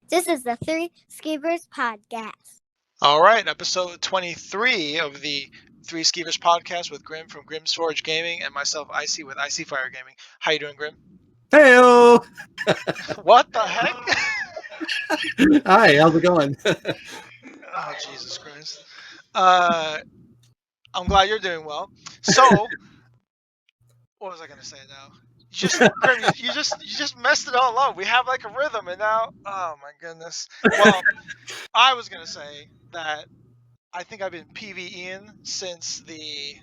This is the Three Skeevers podcast. All right, episode 23 of the Three Skeevers podcast with Grim from Grimsforge Gaming and myself, Icy, with Icyfire Gaming. How you doing, Grim? Heyo! What the heck? Hi, how's it going? Oh, Jesus Christ. I'm glad you're doing well. So, what was I going to say now? Grim, you just messed it all up. We have like a rhythm, and now, oh my goodness. Well, I was going to say that I think I've been PvEing since the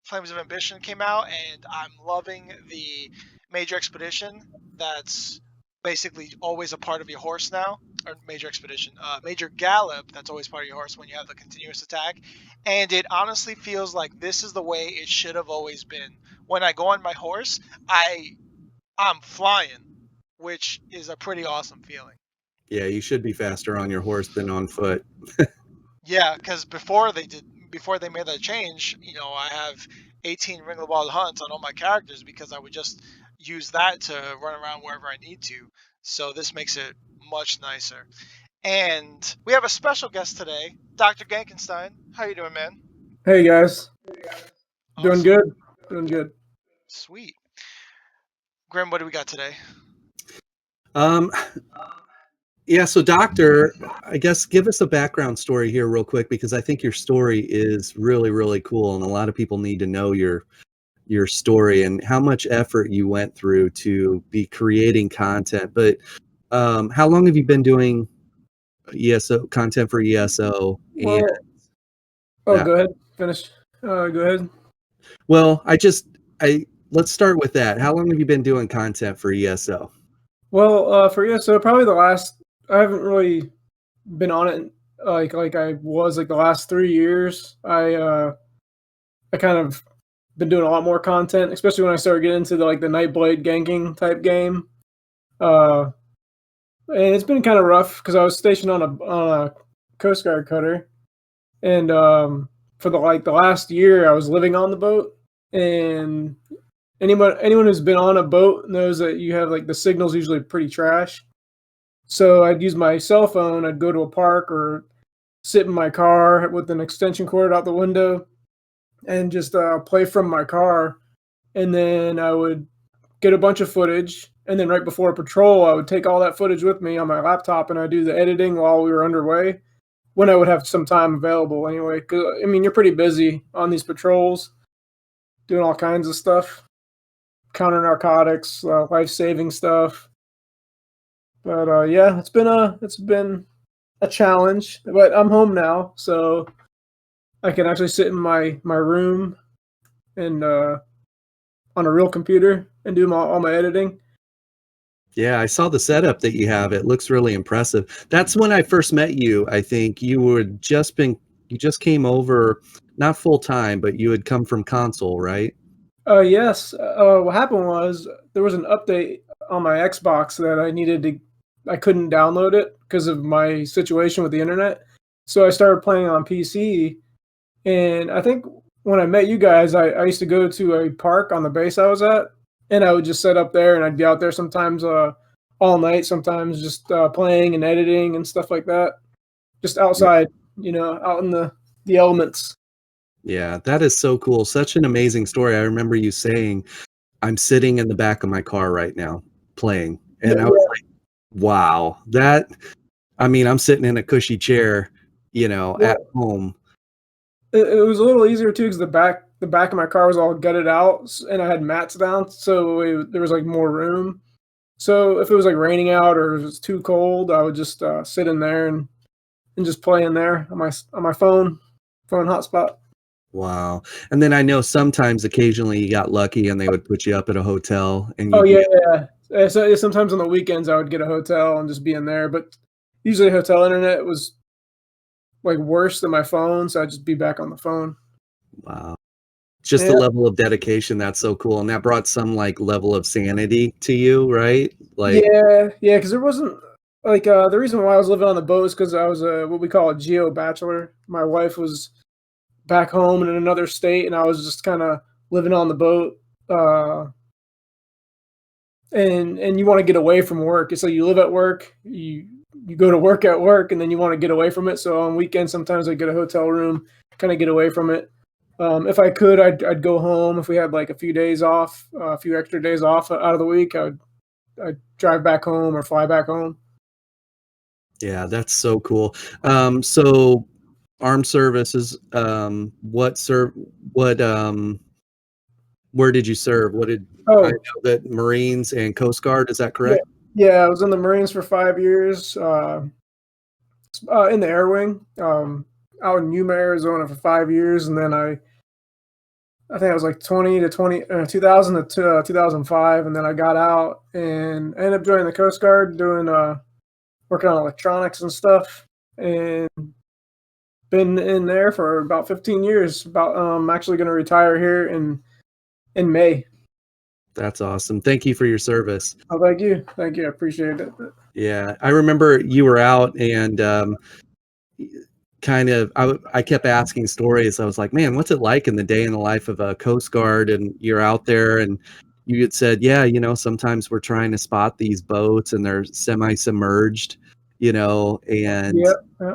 Flames of Ambition came out, and I'm loving the Major Expedition. That's basically always a part of your horse now, or Major Expedition, Major Gallop. That's always part of your horse when you have the continuous attack, and it honestly feels like this is the way it should have always been. When I go on my horse, I'm flying, which is a pretty awesome feeling. Yeah, you should be faster on your horse than on foot. Yeah, because before they made that change, I have 18 Ring of the Wild hunts on all my characters because I would just use that to run around wherever I need to. So this makes it much nicer. And we have a special guest today, Dr. Ganknstein. How you doing, man? Hey guys, Awesome. doing good. Sweet. Grim, what do we got today? Yeah, so Doctor, I guess give us a background story here real quick, because I think your story is really, really cool, and a lot of people need to know your story and how much effort you went through to be creating content. But how long have you been doing ESO content for ESO? Well, Yeah. Go ahead, finish. Go ahead. Well, let's start with that. How long have you been doing content for ESO? Well, for ESO, probably I haven't really been on it like I was like the last 3 years. I kind of been doing a lot more content, especially when I started getting into the Nightblade ganking type game. And it's been kind of rough because I was stationed on a Coast Guard cutter, and for the last year I was living on the boat. And anyone who's been on a boat knows that you have the signal's usually pretty trash. So I'd use my cell phone. I'd go to a park or sit in my car with an extension cord out the window and just play from my car. And then I would get a bunch of footage. And then right before a patrol, I would take all that footage with me on my laptop, and I'd do the editing while we were underway, when I would have some time available anyway. Because, I mean, you're pretty busy on these patrols, doing all kinds of stuff, counter narcotics, life-saving stuff. But yeah, it's been a challenge. But I'm home now, so I can actually sit in my room and on a real computer and do all my editing. Yeah, I saw the setup that you have. It looks really impressive. That's when I first met you. I think you just came over, not full time, but you had come from console, right? Yes. What happened was there was an update on my Xbox that I couldn't download it because of my situation with the internet. So I started playing on PC. And I think when I met you guys, I used to go to a park on the base I was at, and I would just sit up there, and I'd be out there sometimes all night, sometimes just playing and editing and stuff like that. Just outside, out in the elements. Yeah, that is so cool. Such an amazing story. I remember you saying, I'm sitting in the back of my car right now playing. And I was like, wow, I'm sitting in a cushy chair, at home. It was a little easier too, because the back of my car was all gutted out, and I had mats down, so there was more room. So if it was raining out or it was too cold, I would just sit in there and just play in there on my phone hotspot. Wow. And then I know occasionally you got lucky and they would put you up at a hotel. And So sometimes on the weekends I would get a hotel and just be in there, but usually hotel internet was worse than my phone, so I'd just be back on the phone. Wow. Just the level of dedication, that's so cool. And that brought some level of sanity to you, right? Yeah, because there wasn't the reason why I was living on the boat is because I was what we call a geo bachelor. My wife was back home in another state, and I was just kind of living on the boat. And you want to get away from work. It's like you live at work, you you go to work at work, and then you want to get away from it. So on weekends, sometimes I get a hotel room, kind of get away from it. If I could, I'd go home. If we had like a few days off, a few extra days off out of the week, I'd drive back home or fly back home. Yeah, that's so cool. So armed services, where did you serve? I know that Marines and Coast Guard, is that correct? Yeah, I was in the Marines for 5 years, in the Air Wing, out in Yuma, Arizona for 5 years, and then I think I was like 2000 to 2005, and then I got out and I ended up joining the Coast Guard, doing working on electronics and stuff, and been in there for about 15 years. I'm actually going to retire here in May. That's awesome. Thank you for your service. Oh, thank you. I appreciate it. Yeah, I remember you were out, and I kept asking stories. I was like, man, what's it like in the day in the life of a Coast Guard? And you're out there, and you had said, yeah, sometimes we're trying to spot these boats and they're semi-submerged, and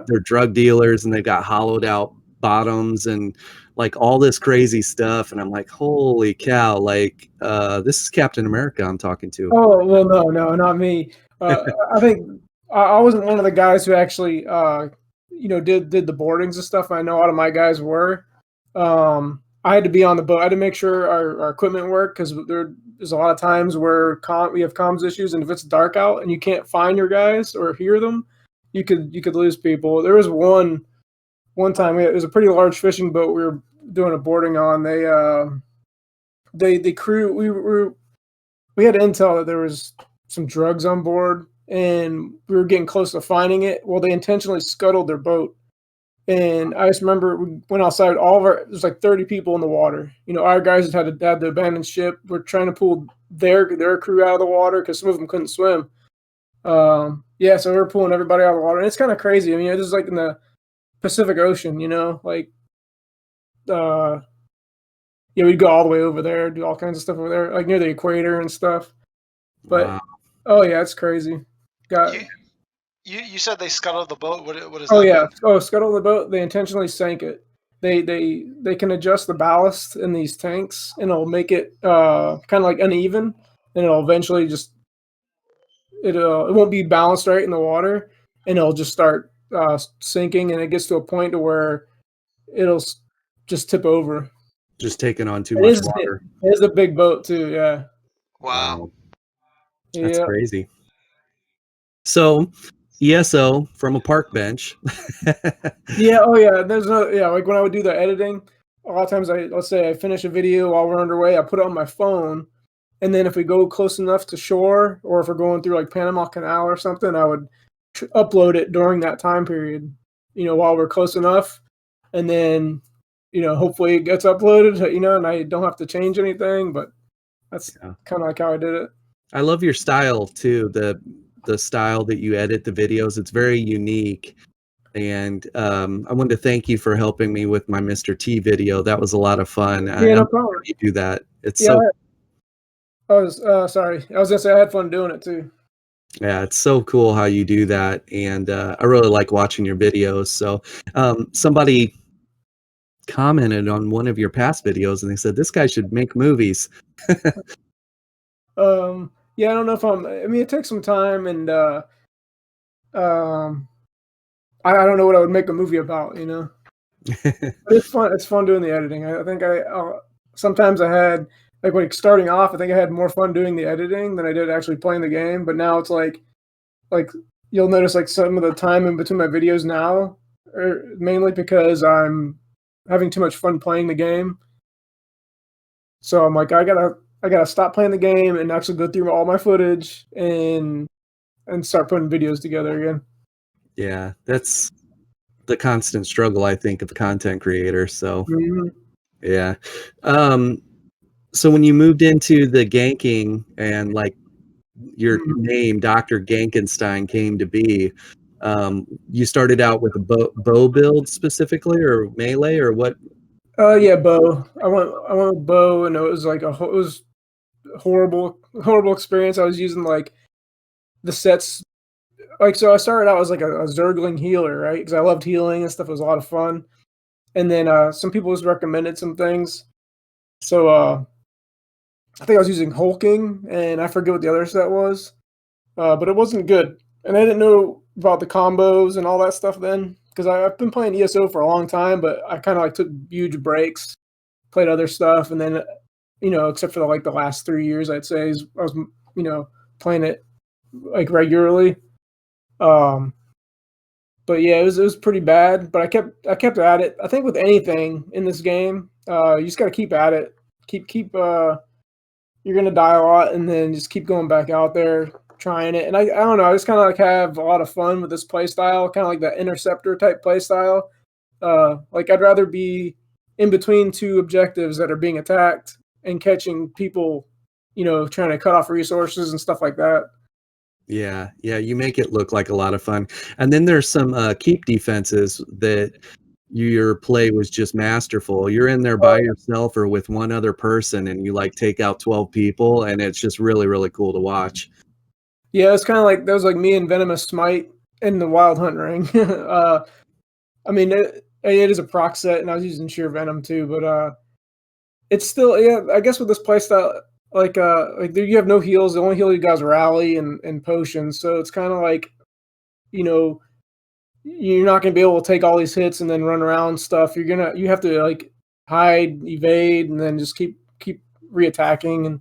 they're drug dealers and they've got hollowed out bottoms and like all this crazy stuff. And I'm like, holy cow, like this is Captain America I'm talking to. Oh, well, no, not me. I think I wasn't one of the guys who actually did the boardings and stuff. I know a lot of my guys were. I had to be on the boat. I had to make sure our equipment worked, because there's a lot of times where we have comms issues, and if it's dark out and you can't find your guys or hear them, you could lose people. There was one time it was a pretty large fishing boat we were doing a boarding on. The crew, we had intel that there was some drugs on board, and we were getting close to finding it. Well, they intentionally scuttled their boat. And I just remember we went outside. There's like 30 people in the had our guys had to abandon ship. We're trying to pull their crew out of the water because some of them couldn't swim. So we're pulling everybody out of the water, and it's kind of crazy. I mean, this is like in the Pacific Ocean, we'd go all the way over there, do all kinds of stuff over there, like near the equator and stuff. But wow. Oh yeah, it's crazy. You said they scuttled the boat. What is that? Oh yeah. Oh, scuttled the boat. They intentionally sank it. They can adjust the ballast in these tanks, and it'll make it kind of like uneven, and it'll eventually just it won't be balanced right in the water, and it'll just start sinking, and it gets to a point to where it'll just tip over. Just taking on too much water. It is a big boat too. Yeah. Wow. That's crazy. So, ESO from a park bench. Yeah. Oh, yeah. Like when I would do the editing, a lot of times let's say I finish a video while we're underway, I put it on my phone, and then if we go close enough to shore, or if we're going through like Panama Canal or something, I would upload it during that time period. While we're close enough, and then hopefully it gets uploaded. And I don't have to change anything. But that's kind of like how I did it. I love your style too. The style that you edit the videos, it's very unique. And I wanted to thank you for helping me with my Mr. T video. That was a lot of fun. Yeah, no problem. You do that. It's sorry. I was gonna say I had fun doing it too. Yeah, it's so cool how you do that, and I really like watching your videos. So somebody commented on one of your past videos, and they said this guy should make movies. Yeah, I don't know if it takes some time, and I don't know what I would make a movie about, But it's fun. It's fun doing the editing. I think sometimes I had like starting off, I think I had more fun doing the editing than I did actually playing the game. But now it's like you'll notice like some of the time in between my videos now, mainly because I'm having too much fun playing the game. So I'm like, I gotta stop playing the game and actually go through all my footage and start putting videos together again. Yeah, that's the constant struggle, I think, of a content creator. So yeah. So when you moved into the ganking, and like your name, Dr. Ganknstein, came to be, you started out with a bow build specifically, or melee, or what? Yeah, bow. I went with bow, and it was like it was horrible experience. I was using like the sets like, so I started out as like a Zergling healer, right? Because I loved healing and stuff. It was a lot of fun. And then some people just recommended some things. So I think I was using hulking, and I forget what the other set was, but it wasn't good. And I didn't know about the combos and all that stuff then, because I've been playing ESO for a long time, but I kind of like took huge breaks, played other stuff, and then except for the last 3 years, I'd say I was playing it like regularly. But yeah, it was pretty bad. But I kept at it. I think with anything in this game, you just got to keep at it. Keep. You're gonna die a lot, and then just keep going back out there trying it. And I don't know. I just kind of like have a lot of fun with this play style, kind of like that interceptor type play style. Like I'd rather be in between two objectives that are being attacked and catching people, trying to cut off resources and stuff like that. Yeah, you make it look like a lot of fun. And then there's some keep defenses that your play was just masterful. You're in there by yourself or with one other person, and you like take out 12 people, and it's just really, really cool to watch. Yeah, it's kind of like that was like me and Venomous Smite in the Wild Hunt ring. I mean, it is a proc set, and I was using sheer Venom too, but it's still, yeah. I guess with this playstyle, like you have no heals. The only heal you guys rally and potions, so it's kind of like, you're not gonna be able to take all these hits and then run around stuff. You have to like hide, evade, and then just keep reattacking. And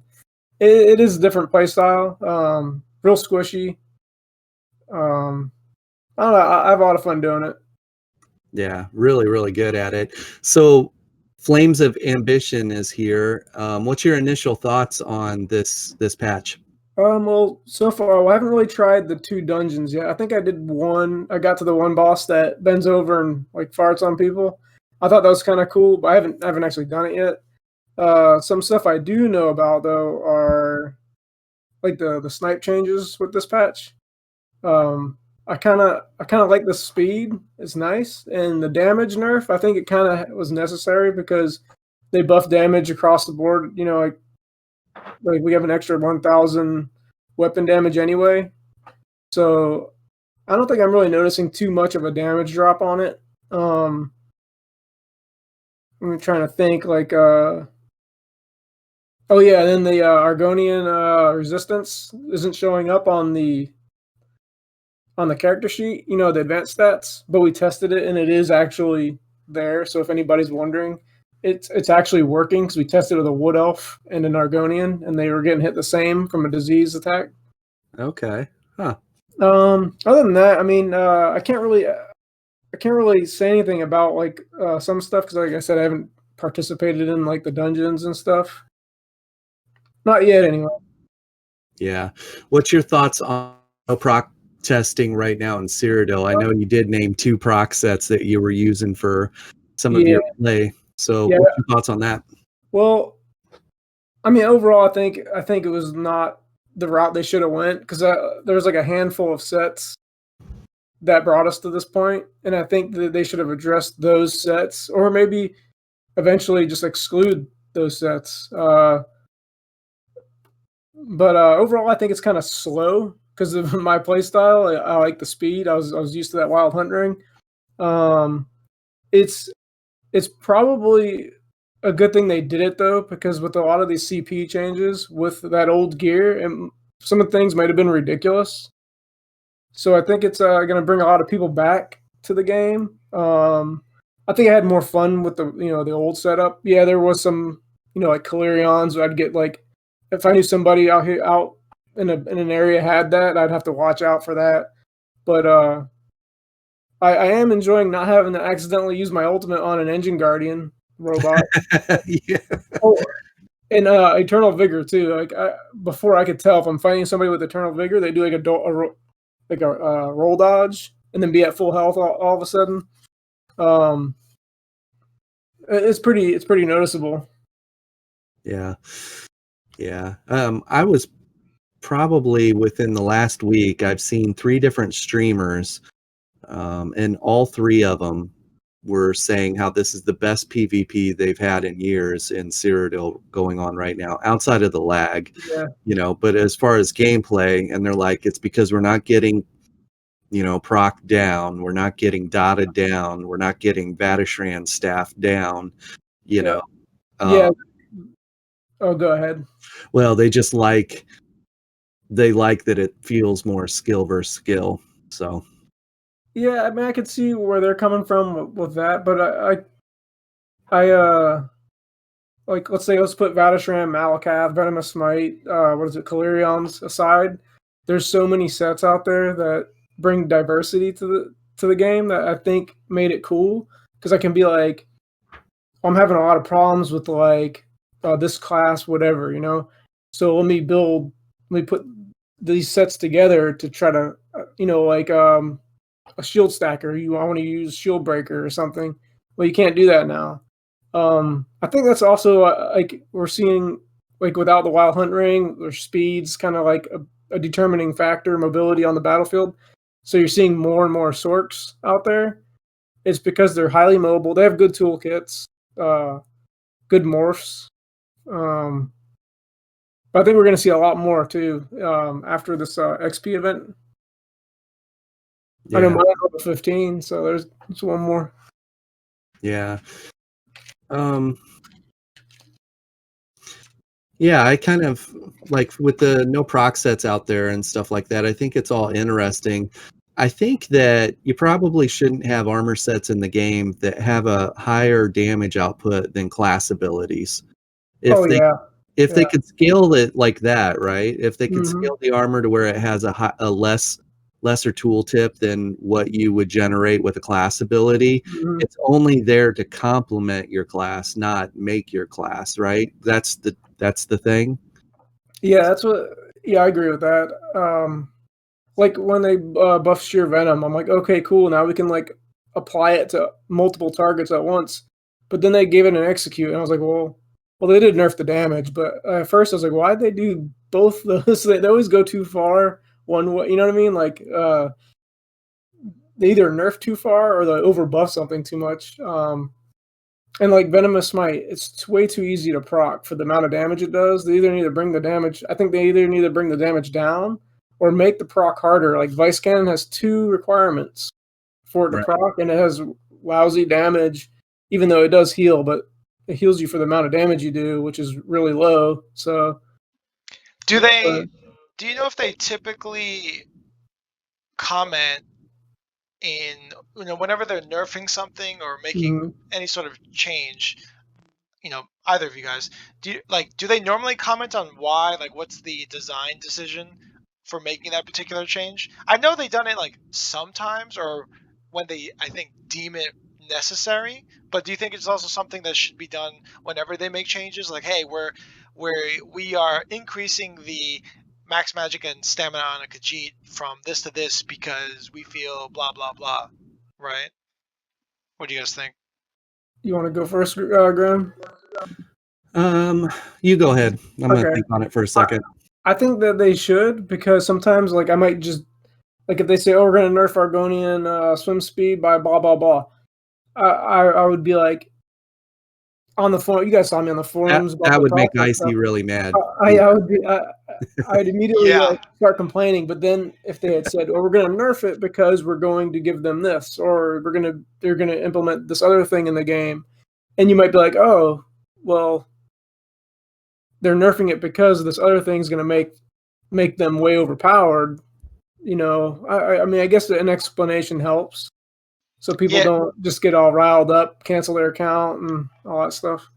it is a different playstyle. Real squishy. I don't know. I have a lot of fun doing it. Yeah, really, really good at it. So Flames of Ambition is here. What's your initial thoughts on this patch? Well, so far, I haven't really tried the 2 dungeons yet. I think I did one. I got to the one boss that bends over and like farts on people. I thought that was kind of cool, but I haven't actually done it yet. Some stuff I do know about though are like the snipe changes with this patch. I kind of like the speed. It's nice, and the damage nerf. I think it kind of was necessary because they buff damage across the board. Like we have an extra 1,000 weapon damage anyway. So I don't think I'm really noticing too much of a damage drop on it. I'm trying to think like oh yeah, then the Argonian resistance isn't showing up on the character sheet, the advanced stats, but we tested it and it is actually there. So if anybody's wondering, it's actually working because we tested with a wood elf and an Argonian, and they were getting hit the same from a disease attack. Okay. Huh. Other than that, I mean, I can't really say anything about like some stuff because, like I said, I haven't participated in like the dungeons and stuff. Not yet, anyway. Yeah. What's your thoughts on proc testing right now in Cyrodiil? I know you did name 2 proc sets that you were using for some of your play. So what's your thoughts on that? Well, I mean, overall, I think it was not the route they should have went because there was like a handful of sets that brought us to this point, and I think that they should have addressed those sets, or maybe eventually just exclude those sets. But overall, I think it's kind of slow because of my play style. I like the speed. I was used to that Wild Hunt ring. It's probably a good thing they did it though, because with a lot of these CP changes with that old gear, and some of the things might have been ridiculous. So I think it's going to bring a lot of people back to the game. I think I had more fun with the old setup. Yeah, there was some like Calirions. I'd get like, if I knew somebody out in an area had that, I'd have to watch out for that. But I am enjoying not having to accidentally use my ultimate on an Engine Guardian robot. Yeah. Oh, and Eternal Vigor too. Like before, I could tell if I'm fighting somebody with Eternal Vigor, they do like a roll dodge and then be at full health all of a sudden. It's pretty noticeable. Yeah. I was probably within the last week, I've seen 3 different streamers, and all 3 of them were saying how this is the best PvP they've had in years in Cyrodiil going on right now, outside of the lag. Yeah. But as far as gameplay, and they're like, it's because we're not getting proc down. We're not getting dotted down. We're not getting Vatishran staff down. Yeah. Oh, go ahead. Well, they just like that it feels more skill versus skill. So yeah, I mean, I could see where they're coming from with that, but like, let's put Vatishran, Malakath, Venomous Smite, Calirions aside. There's so many sets out there that bring diversity to the game that I think made it cool, because I can be like, I'm having a lot of problems with like this class, whatever, So let me put these sets together to try to, like a shield stacker. I want to use shield breaker or something. Well, you can't do that now. I think that's also like we're seeing, like, without the Wild Hunt ring, their speed's kind of like a determining factor, mobility on the battlefield. So you're seeing more and more Sorks out there. It's because they're highly mobile. They have good toolkits, good morphs. But I think we're going to see a lot more too after this XP event. yeah. I know mine's level 15, so there's one more. Yeah. Yeah, I kind of like with the no proc sets out there and stuff like that. I think it's all interesting. I think that you probably shouldn't have armor sets in the game that have a higher damage output than class abilities. If they could scale it like that, right? If they could scale the armor to where it has a lesser tooltip than what you would generate with a class ability, it's only there to complement your class, not make your class, right? That's the thing. Yeah, I agree with that. Like when they buff sheer venom, I'm like, okay, cool. Now we can like apply it to multiple targets at once. But then they gave it an execute, and I was like, well, they did nerf the damage. But at first, I was like, why'd they do both those? They always go too far one way. You know what I mean? Like they either nerf too far or they overbuff something too much. And like Venomous Smite, it's way too easy to proc for the amount of damage it does. They either need to bring the damage. I think they either need to bring the damage down or make the proc harder. Like Vice Cannon has 2 requirements for it to proc, and it has lousy damage, even though it does heal, but it heals you for the amount of damage you do, which is really low. So, do you know if they typically comment in whenever they're nerfing something or making any sort of change? Either of you guys, do they normally comment on why? Like, what's the design decision for making that particular change? I know they've done it like sometimes, or when they, I think, deem it necessary. But do you think it's also something that should be done whenever they make changes? Like, hey, we are increasing the max magic and stamina on a Khajiit from this to this because we feel blah blah blah, right? What do you guys think? You want to go first, Graham? You go ahead. I'm gonna think on it for a second. I think that they should, because sometimes, like, I might just, like, if they say, "Oh, we're gonna nerf Argonian swim speed by blah blah blah," I would be like, on the forum. You guys saw me on the forums. That would make Icy really mad. I'd immediately start complaining. But then if they had said, "Oh, we're going to nerf it because we're going to give them this," or they're going to implement this other thing in the game, and you might be like, "Oh, well, they're nerfing it because this other thing's going to make them way overpowered." I mean, I guess an explanation helps, so people don't just get all riled up, cancel their account, and all that stuff.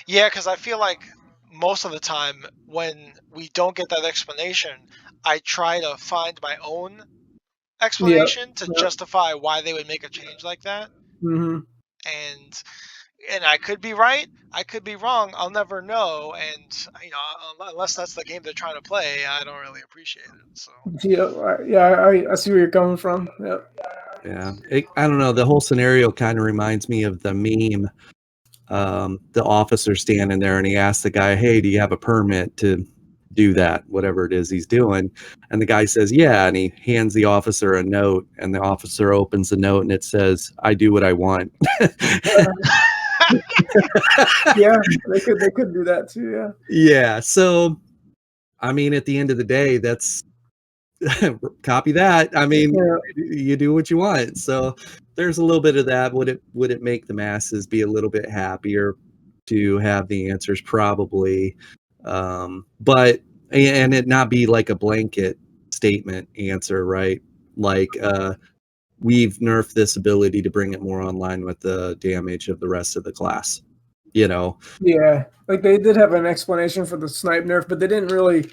Yeah, because I feel like most of the time when we don't get that explanation, I try to find my own explanation to justify why they would make a change like that. And I could be right, I could be wrong. I'll never know. And unless that's the game they're trying to play, I don't really appreciate it. So I see where you're coming from. Yeah, I don't know. The whole scenario kind of reminds me of the meme. The officer standing there and he asks the guy, "Hey, do you have a permit to do that, whatever it is he's doing?" And the guy says, "Yeah," and he hands the officer a note, and the officer opens the note and it says, "I do what I want." Yeah, they could do that too. Yeah. So, I mean, at the end of the day, that's copy that. I mean, Yeah. you do what you want. So there's a little bit of that. Would it make the masses be a little bit happier to have the answers? Probably. But and it not be like a blanket statement answer, right? Like we've nerfed this ability to bring it more online with the damage of the rest of the class. You know. Yeah, like they did have an explanation for the snipe nerf, but they didn't really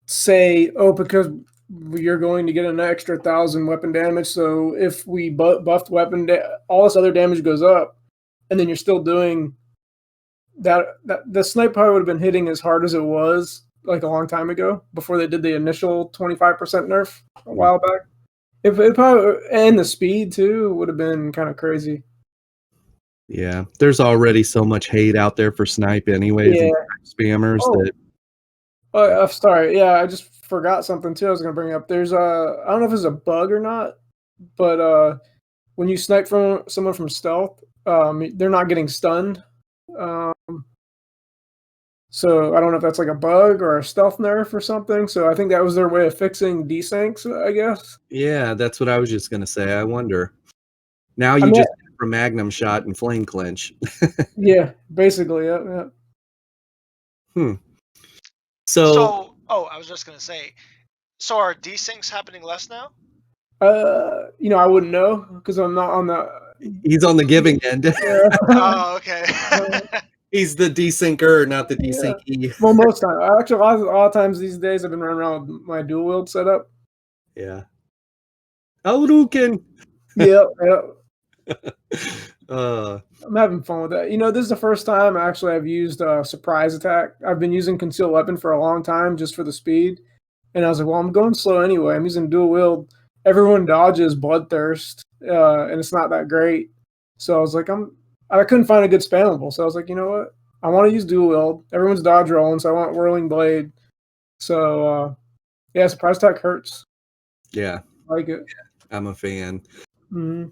say, "Oh, because you're going to get an extra 1,000 weapon damage." So if we buffed all this other damage goes up, and then you're still doing that the snipe probably would have been hitting as hard as it was like a long time ago before they did the initial 25% nerf a while back. If it probably, and the speed too would have been kind of crazy. Yeah, there's already so much hate out there for snipe anyways, Yeah. and spammers that Oh, sorry. Yeah, I just forgot something too. I was gonna bring up. There's I don't know if it's a bug or not, but when you snipe from someone from stealth, they're not getting stunned. Um, so I don't know if that's like a bug or a stealth nerf or something. So I think that was their way of fixing desyncs, I guess. yeah, that's what I was just gonna say. I wonder. Now I you mean, just from Magnum shot and flame clinch. yeah, basically, yeah. So, I was just gonna say, so are desyncs happening less now? I wouldn't know because I'm not on the. He's on the giving end. Yeah. Oh, okay. He's the desyncer, not the desyncy. Well, most time, actually, a lot of times these days, I've been running around with my dual wield setup. Yeah. Hadouken. Yeah. I'm having fun with that. This is the first time actually I've used surprise attack. I've been using concealed weapon for a long time just for the speed, and I was like, well, I'm going slow anyway. I'm using dual wield. Everyone dodges bloodthirst, and it's not that great. So I was like, I couldn't find a good spammable. So I was like, you know what? I want to use dual wield. Everyone's dodge rolling, so I want whirling blade. So yeah, surprise attack hurts. Yeah, I like it. I'm a fan. Mm-hmm.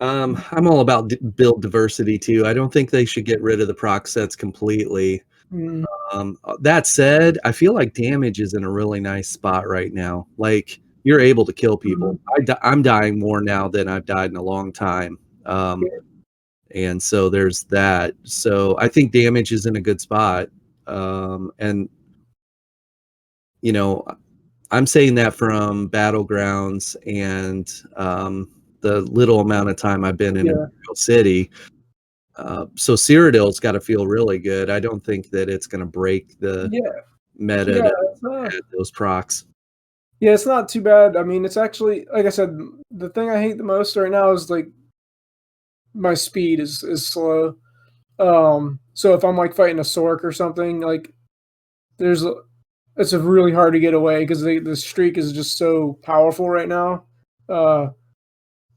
I'm all about build diversity too. I don't think they should get rid of the proc sets completely. Mm-hmm. That said, I feel like damage is in a really nice spot right now. Like you're able to kill people. I'm dying more now than I've died in a long time. And so there's that. So I think damage is in a good spot. And I'm saying that from Battlegrounds and the little amount of time I've been in Imperial City. So Cyrodiil's got to feel really good. I don't think that it's going to break the meta to add those procs. Yeah, it's not too bad. I mean, it's actually, like I said, the thing I hate the most right now is like my speed is slow. So if I'm like fighting a Sork or something, like it's really hard to get away because the streak is just so powerful right now.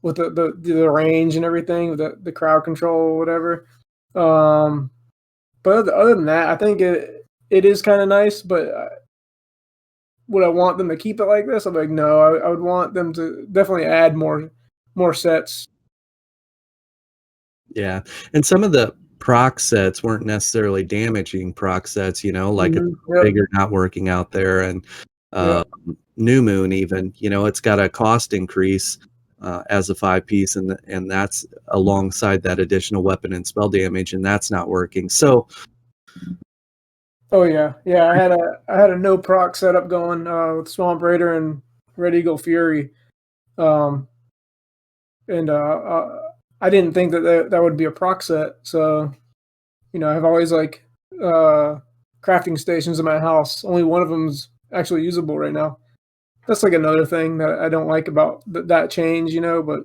With the range and everything, with the crowd control or whatever. But other than that, I think it is kind of nice. But would I want them to keep it like this? I'm like, no. I would want them to definitely add more sets. Yeah, and some of the proc sets weren't necessarily damaging proc sets. Like a figure not working out there, and New Moon even. It's got a cost increase. As a 5-piece, and that's alongside that additional weapon and spell damage, and that's not working. So, I had a no proc setup going with Swamp Raider and Red Eagle Fury, and I didn't think that would be a proc set. So, I have always like crafting stations in my house. Only one of them's actually usable right now. That's like another thing that I don't like about that change, but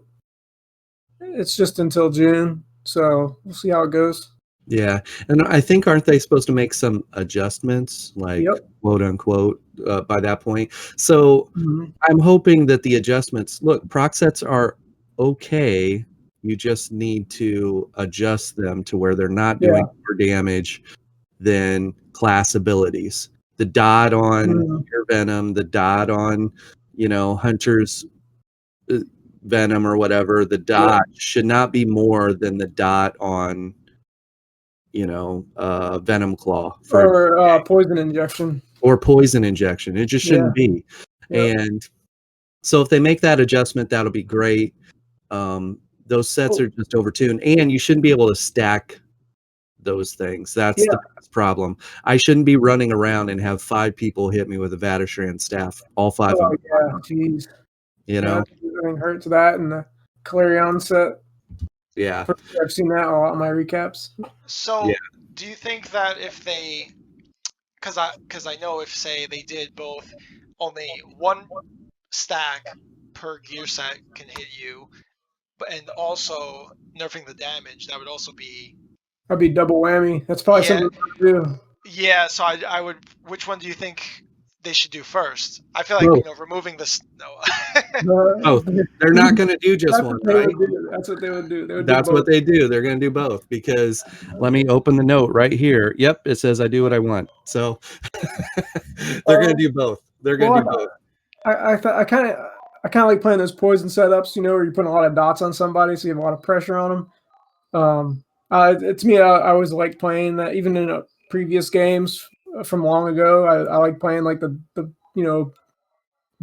it's just until June, so we'll see how it goes. Yeah, and I think aren't they supposed to make some adjustments, like quote unquote, by that point? So I'm hoping that the adjustments. Look, proc sets are okay. You just need to adjust them to where they're not doing more damage than class abilities. The dot on your Venom, the dot on, Hunter's Venom or whatever, the dot should not be more than the dot on, Venom Claw or poison injection. Or poison injection. It just shouldn't be. Yep. And so if they make that adjustment, that'll be great. Those sets are just overtuned, and you shouldn't be able to stack those things. That's the biggest problem. I shouldn't be running around and have 5 people hit me with a Vatashran staff, all 5 of them. Yeah, jeez. You know? Everything hurts that and the Clarion set. Yeah. I've seen that a lot in my recaps. So, do you think that if they, because I know if say they did both, only one stack per gear set can hit you, and also nerfing the damage, that would also be. That'd be double whammy. That's probably something to do. Yeah, so I would. Which one do you think they should do first? I feel like removing this. No. Both. They're not going to do just one, right? That's what they would do. That's what they do. They're going to do both because let me open the note right here. Yep, it says I do what I want. So they're going to do both. They're going to do both. I kind of like playing those poison setups, where you're putting a lot of dots on somebody, so you have a lot of pressure on them. To me, I always liked playing that, even in previous games from long ago. I like playing like the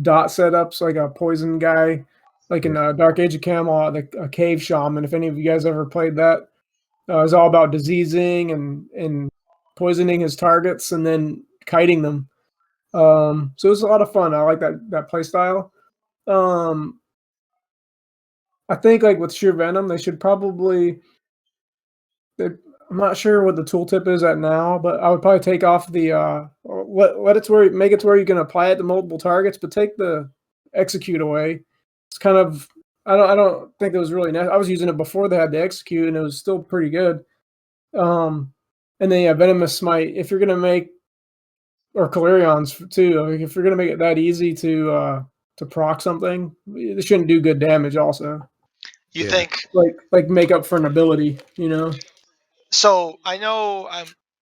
dot setups, like a poison guy, like in Dark Age of Camelot, a cave shaman. If any of you guys ever played that, it was all about diseasing and poisoning his targets and then kiting them. So it was a lot of fun. I like that play style. I think like with Sheer Venom, they should probably. I'm not sure what the tooltip is at now, but I would probably take off the let it where make it to where you can apply it to multiple targets, but take the execute away. It's kind of I don't think it was really I was using it before they had the execute, and it was still pretty good. And then Venomous Smite. If you're gonna make or Calarions too, like if you're gonna make it that easy to proc something, it shouldn't do good damage. Also, you think like make up for an ability, So I know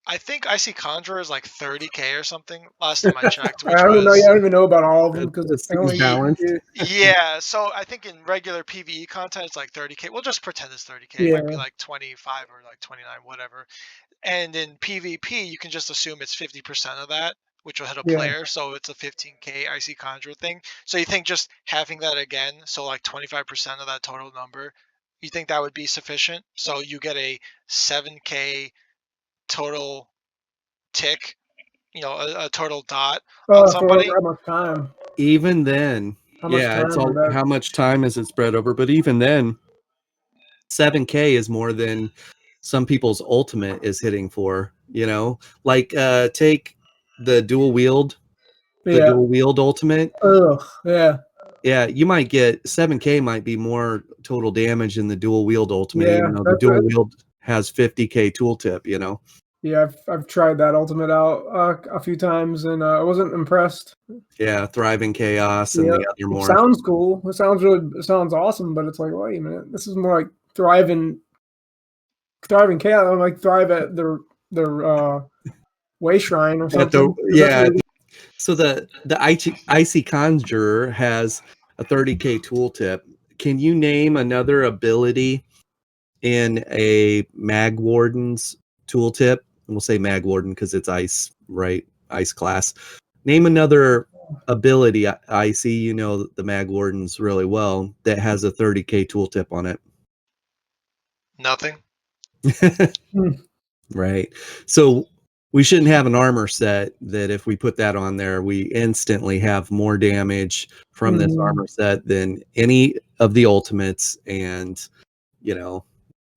I think I see Conjurer is like 30k or something last time I checked. Which I don't even know about all of them because it's balanced. Yeah, so I think in regular PvE content it's like 30k. We'll just pretend it's 30k. It might be like 25 or like 29, whatever. And in PvP you can just assume it's 50% of that, which will hit a player. So it's a 15k Icy Conjurer thing. So you think just having that again, so like 25% of that total number, you think that would be sufficient? So you get a 7k total tick, a total dot on somebody. How much time? Even then, it's all how much time is it spread over. But even then, 7k is more than some people's ultimate is hitting for. Like take the dual wield ultimate. Yeah, you might get 7k might be more total damage than the dual wield ultimate, even though the dual wield has 50k tooltip, Yeah, I've tried that ultimate out a few times and I wasn't impressed. Yeah, Thriving Chaos and the other more. It sounds cool. It sounds awesome, but it's like, wait a minute, this is more like Thriving Chaos. I'm like Thrive at their Way Shrine or something. So the Icy Conjurer has a 30k tooltip. Can you name another ability in a Mag Warden's tooltip? And we'll say Mag Warden because it's ice, right? Ice class. Name another ability, Icy, the Mag Wardens really well, that has a 30k tooltip on it. Nothing. Right. So we shouldn't have an armor set that if we put that on there, we instantly have more damage from this armor set than any of the ultimates. And,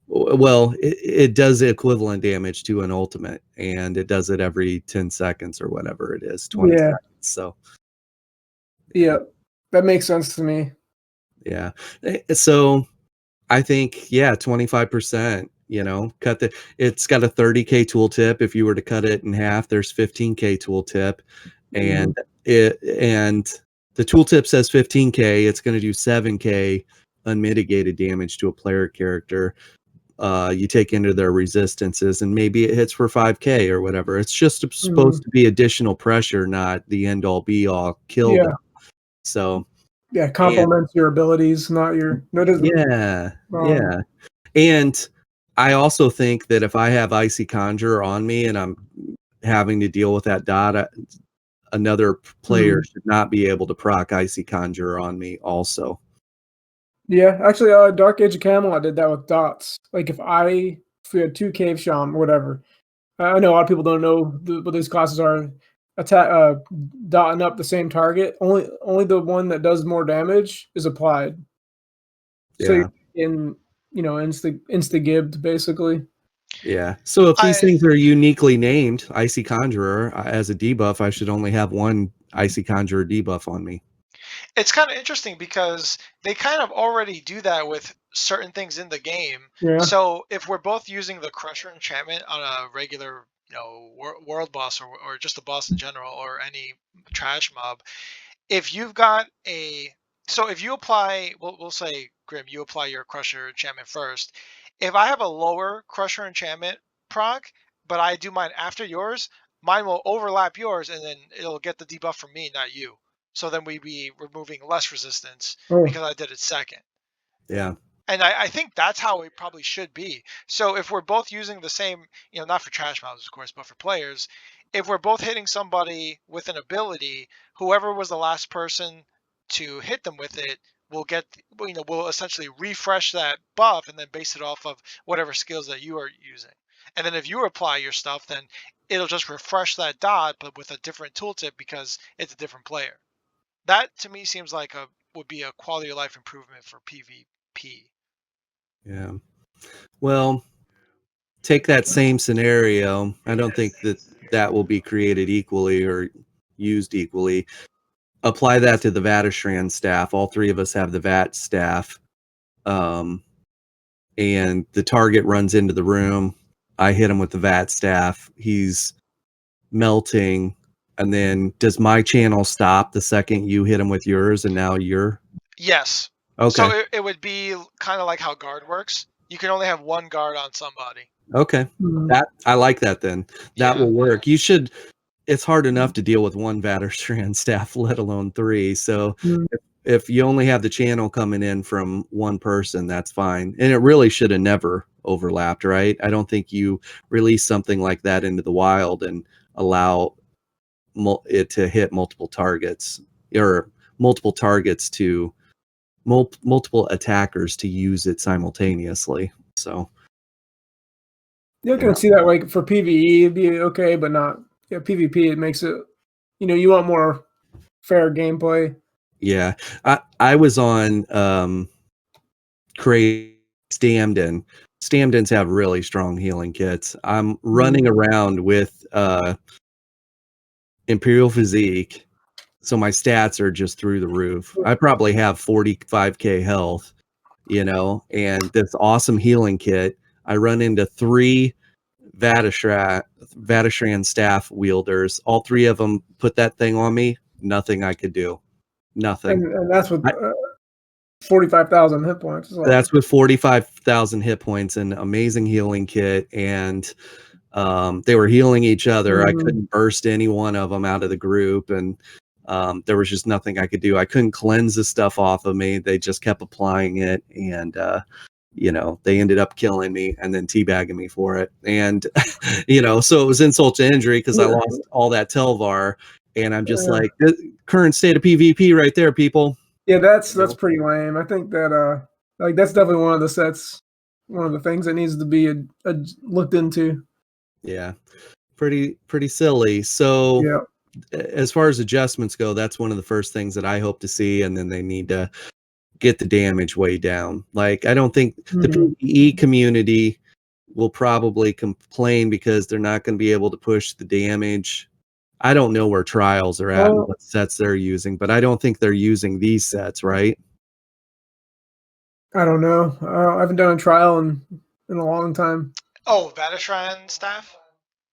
well, it does equivalent damage to an ultimate, and it does it every 10 seconds or whatever it is, 20 seconds. So, yeah, that makes sense to me. Yeah. So I think, 25%. It's got a 30k tooltip. If you were to cut it in half, there's 15k tooltip, and the tooltip says 15k. It's going to do 7k unmitigated damage to a player character. You take into their resistances, and maybe it hits for 5k or whatever. It's just supposed to be additional pressure, not the end all be all kill them. So complements your abilities, not your. And I also think that if I have Icy Conjurer on me and I'm having to deal with that dot, another player should not be able to proc Icy Conjurer on me also. Yeah, actually, Dark Age of Camelot did that with dots. Like if we had 2 Cave Shaman or whatever, I know a lot of people don't know what these classes are. Dotting up the same target. Only the one that does more damage is applied. So Yeah. you're insta-gibbed basically. Yeah. So if these things are uniquely named Icy Conjurer as a debuff, I should only have one Icy Conjurer debuff on me. It's kind of interesting because they kind of already do that with certain things in the game. Yeah. So if we're both using the Crusher enchantment on a regular, world boss or just a boss in general or any trash mob, if you've got if you apply, we'll say Grim, you apply your Crusher enchantment first. If I have a lower Crusher enchantment proc, but I do mine after yours, mine will overlap yours, and then it'll get the debuff from me, not you. So then we'd be removing less resistance because I did it second. Yeah. And I think that's how it probably should be. So if we're both using the same, not for trash mobs, of course, but for players, if we're both hitting somebody with an ability, whoever was the last person to hit them with it will get, will essentially refresh that buff and then base it off of whatever skills that you are using. And then if you apply your stuff, then it'll just refresh that dot, but with a different tooltip because it's a different player. That to me seems like would be a quality of life improvement for PvP. Yeah. Well, take that same scenario. I don't think that will be created equally or used equally. Apply that to the Vatashran staff. All 3 of us have the Vat staff. And the target runs into the room. I hit him with the Vat staff. He's melting. And then does my channel stop the second you hit him with yours and now you're? Yes. Okay. So it would be kind of like how guard works. You can only have one guard on somebody. Okay. That I like that then. That will work. You should. It's hard enough to deal with one Vatashran staff, let alone 3. So if you only have the channel coming in from one person, that's fine. And it really should have never overlapped, right? I don't think you release something like that into the wild and allow it to hit multiple targets or multiple targets to multiple attackers to use it simultaneously. So you can see that like for PvE it'd be okay, but not PvP. It makes it, you want more fair gameplay. Yeah, I was on Stamden. Stamdens have really strong healing kits. I'm running around with Imperial Physique, so my stats are just through the roof. I probably have 45k health, and this awesome healing kit. I run into 3 Vatashran staff wielders. All 3 of them put that thing on me. Nothing I could do. Nothing. And that's with 45,000 hit points. That's with 45,000 hit points and amazing healing kit. And they were healing each other. I couldn't burst any one of them out of the group. And there was just nothing I could do. I couldn't cleanse the stuff off of me. They just kept applying it. And, they ended up killing me and then teabagging me for it. And, so it was insult to injury because I lost all that Telvar. And I'm just like, current state of PvP right there, people. Yeah, that's pretty lame. I think that that's definitely one of the sets, one of the things that needs to be looked into. Yeah, pretty silly. So yeah. As far as adjustments go, that's one of the first things that I hope to see, and then they need to get the damage way down. Like, I don't think the PvE community will probably complain because they're not going to be able to push the damage. I don't know where trials are at and what sets they're using, but I don't think they're using these sets, right? I don't know. I haven't done a trial in a long time. Oh, Vatashran staff?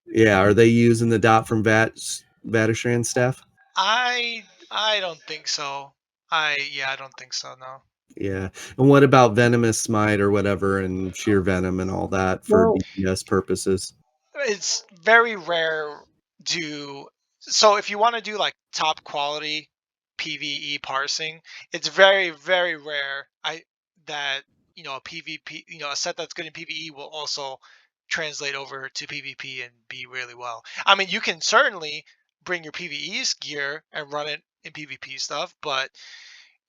Yeah, are they using the dot from Vatashran staff? I don't think so. I don't think so, no. Yeah. And what about Venomous Smite or whatever and Sheer Venom and all that for DPS purposes? It's very rare so if you want to do like top quality PvE parsing, it's very, very rare that a PvP, a set that's good in PvE will also translate over to PvP and be really well. I mean, you can certainly bring your PvE's gear and run it in PvP stuff, but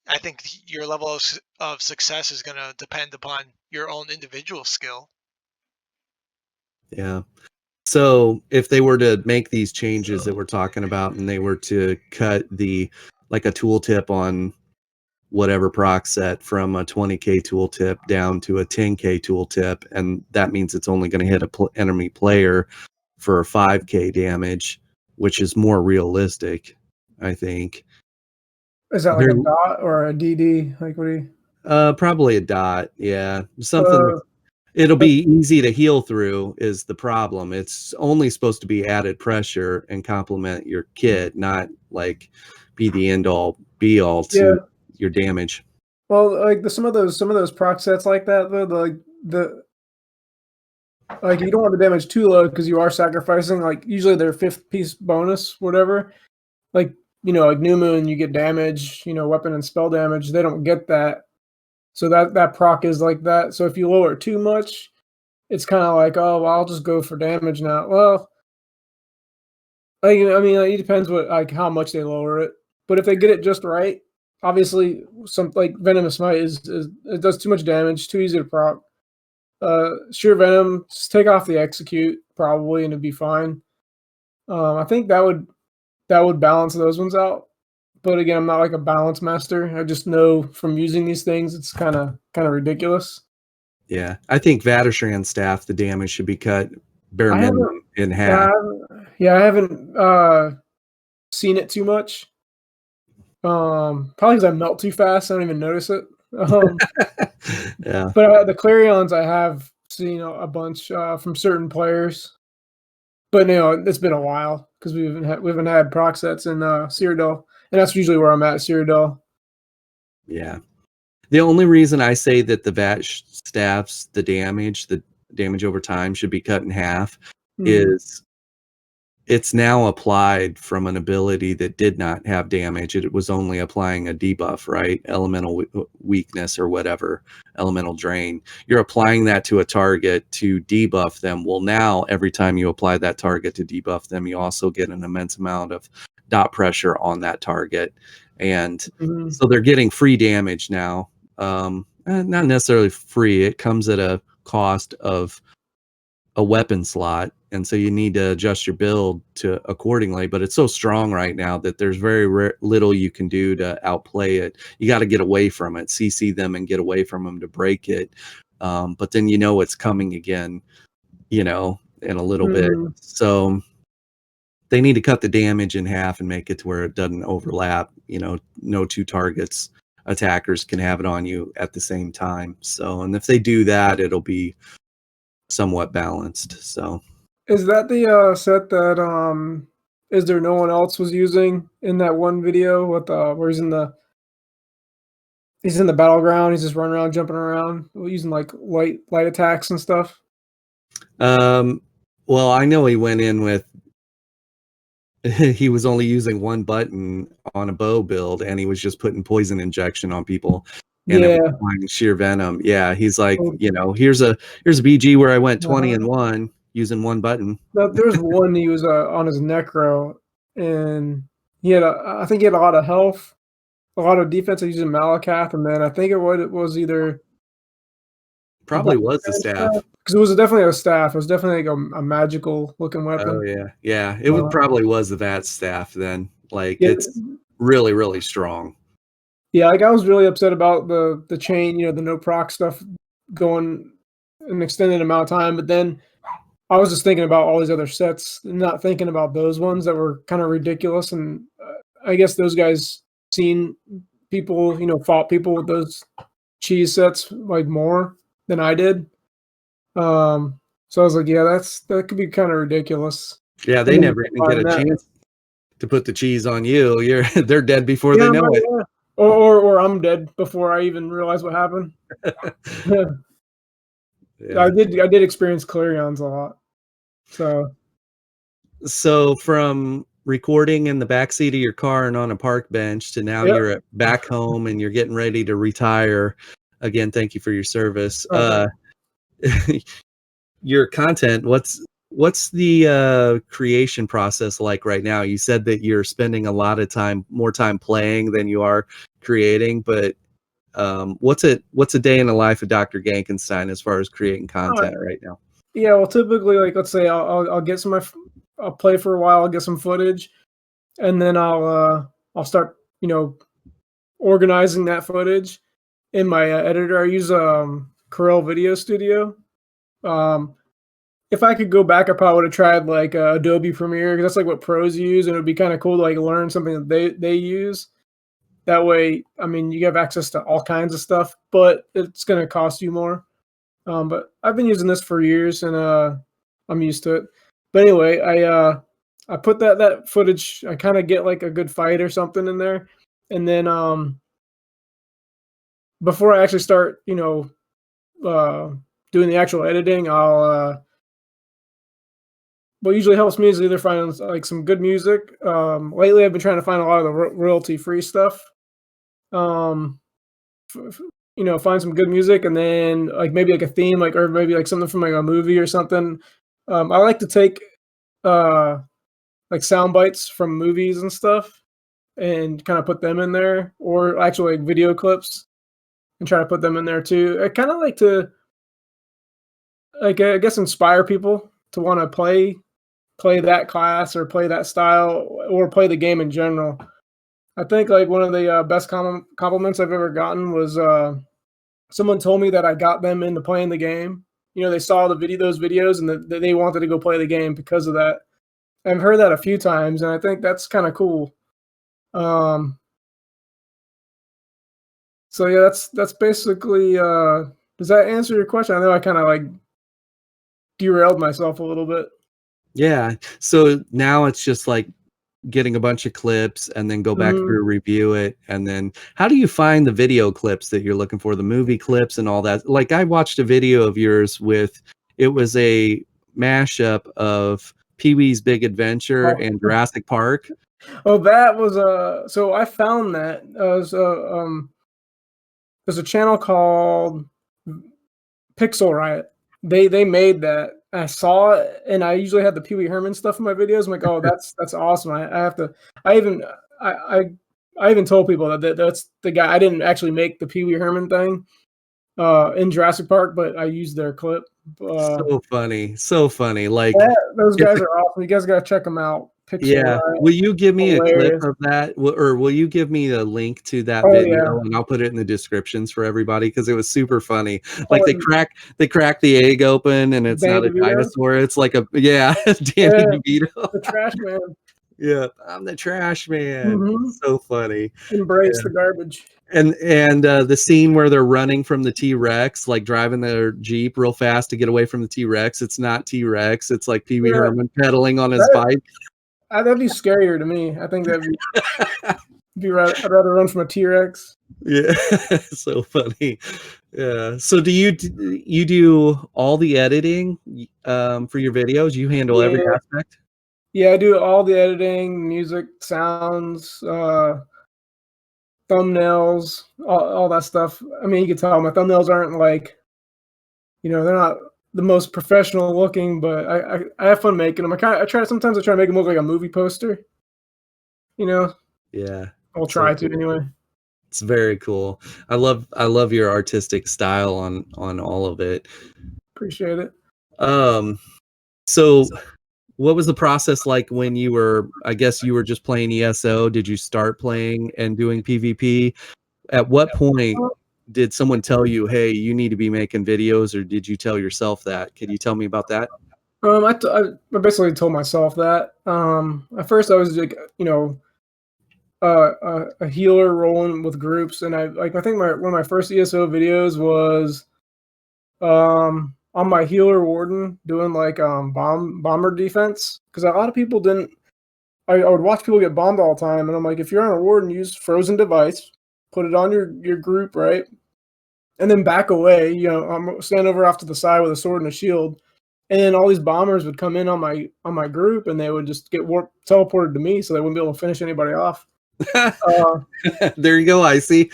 I think your level of success is going to depend upon your own individual skill. Yeah. So if they were to make these changes that we're talking about, and they were to cut like a tooltip on whatever proc set from a 20k tooltip down to a 10k tooltip, and that means it's only going to hit a enemy player for 5k damage, which is more realistic, I think. Is that like a dot or a DD? Like what do you? Probably a dot. Yeah, something. It'll be easy to heal through is the problem. It's only supposed to be added pressure and complement your kit, not like be the end all be all to your damage. Well, like some of those proc sets like that, like you don't want the damage too low because you are sacrificing like usually their 5th piece bonus, whatever. Like like New Moon, you get damage, weapon and spell damage. They don't get that, so that proc is like that. So if you lower it too much, it's kind of like, oh, well, I'll just go for damage now. Well, like, I mean, it depends how much they lower it. But if they get it just right, obviously, some like Venomous Smite is it does too much damage, too easy to proc. Sheer Venom, just take off the execute probably, and it'd be fine. I think that would balance those ones out. But again, I'm not like a balance master. I just know from using these things, it's kind of ridiculous. Yeah, I think Vaterstrand's staff, the damage should be cut bare minimum in half. I haven't seen it too much. Probably because I melt too fast. I don't even notice it. Yeah. But the Clarions I have seen a bunch from certain players. But it's been a while because we haven't had proc sets in Cyrodiil, and that's usually where I'm at, Cyrodiil. Yeah. The only reason I say that the VAT staffs, the damage over time should be cut in half is it's now applied from an ability that did not have damage. It was only applying a debuff, right? Elemental weakness or whatever, elemental drain. You're applying that to a target to debuff them. Well, now every time you apply that target to debuff them, you also get an immense amount of dot pressure on that target. And so they're getting free damage now. Not necessarily free. It comes at a cost of a weapon slot, and so you need to adjust your build to accordingly. But it's so strong right now that there's very little you can do to outplay it. You got to get away from it, CC them, and get away from them to break it. But then it's coming again, in a little bit. So they need to cut the damage in half and make it to where it doesn't overlap. No two targets. Attackers can have it on you at the same time. So, and if they do that, it'll be somewhat balanced. So, is that the set that Is There No One Else was using in that one video with where he's in the battleground? He's just running around, jumping around, using like light attacks and stuff. Well, I know he went in with. He was only using one button on a bow build, and he was just putting poison injection on people, and applying sheer venom. Yeah, he's like, here's a BG where I went 20-1 using one button. There's one he was on his necro, and I think he had a lot of health, a lot of defense using Malakath, and then I think it was either probably was the staff. Because it was definitely a staff. It was definitely like a magical looking weapon. Oh yeah. It probably was the VAT staff then. Like it's really, really strong. Yeah, like I was really upset about the chain, the no proc stuff going an extended amount of time. But then I was just thinking about all these other sets, and not thinking about those ones that were kind of ridiculous. And I guess those guys seen people, fought people with those cheese sets like more than I did. So I was like, that could be kind of ridiculous. Yeah, they never even get a chance to put the cheese on you. They're dead before they know it. Yeah. Or I'm dead before I even realize what happened. Yeah. I did experience Clarions a lot. So from recording in the backseat of your car and on a park bench to now you're back home and you're getting ready to retire. Again, thank you for your service. Your content, What's the creation process like right now? You said that you're spending a lot of time, more time playing than you are creating, but what's a day in the life of Dr. Ganknstein as far as creating content right now? Yeah, well, typically, like, let's say I'll get some, I'll play for a while, I'll get some footage, and then I'll start, organizing that footage in my editor. I use Corel Video Studio. If I could go back, I probably would have tried like Adobe Premiere, because that's like what pros use, and it would be kind of cool to like learn something that they use. That way, I mean, you have access to all kinds of stuff, but it's going to cost you more. But I've been using this for years, and I'm used to it. But anyway, I put that footage. I kind of get like a good fight or something in there, and then before I actually start, doing the actual editing, what usually helps me is either find like some good music. Lately, I've been trying to find a lot of the royalty-free stuff. Find some good music, and then like maybe like a theme, like, or maybe like something from like a movie or something. I like to take like sound bites from movies and stuff, and kind of put them in there, or actually like video clips, and try to put them in there too. I kind of like to, like, I guess, inspire people to want to play that class or play that style or play the game in general. I think like one of the best compliments I've ever gotten was someone told me that I got them into playing the game. They saw those videos, and they wanted to go play the game because of that. I've heard that a few times, and I think that's kind of cool. So yeah, that's basically. Does that answer your question? I know I kind of like derailed myself a little bit. Yeah. So now it's just like getting a bunch of clips and then go back through, review it. And then how do you find the video clips that you're looking for, the movie clips and all that? Like, I watched a video of yours it was a mashup of Pee-wee's Big Adventure and Jurassic Park. Oh, that was so I found that there's a channel called Pixel Riot. They made that. I saw it, and I usually had the Pee Wee Herman stuff in my videos. I'm like, oh, that's awesome. I have to. I even told people that's the guy. I didn't actually make the Pee Wee Herman thing in Jurassic Park, but I used their clip. So funny. Like, those guys are awesome. You guys gotta check them out. Pixel Riot. Will you give me a clip of that, or will you give me a link to that video, and I'll put it in the descriptions for everybody, because it was super funny. Like, they crack the egg open, and it's not a dinosaur. It's like a Danny DeVito, the trash man. Yeah, I'm the trash man. So funny. Embrace the garbage. And the scene where they're running from the T-Rex, like driving their Jeep real fast to get away from the T-Rex. It's not T-Rex. It's like Pee Wee Herman pedaling on his bike. That'd be scarier to me. I think that'd be I'd rather run from a T-Rex. Yeah, so funny. Yeah. So do you do all the editing for your videos? You handle every aspect? Yeah, I do all the editing, music, sounds, thumbnails, all that stuff. I mean, you can tell my thumbnails aren't like, they're not the most professional looking, but I have fun making them. Sometimes I try to make them look like a movie poster. Yeah. I'll try to anyway. It's very cool. I love your artistic style on all of it. Appreciate it. So what was the process like when you were just playing ESO? Did you start playing and doing PvP? At what point did someone tell you, hey, you need to be making videos, or did you tell yourself that? Can you tell me about that? I basically told myself that. At first I was like, a healer rolling with groups, and I think one of my first ESO videos was on my healer warden doing like bomber defense, because a lot of people didn't. I would watch people get bombed all the time, and I'm like, if you're on a warden, use frozen device, put it on your group, right, and then back away. I'm stand over off to the side with a sword and a shield, and then all these bombers would come in on my group, and they would just get teleported to me, so they wouldn't be able to finish anybody off. There you go, Icy.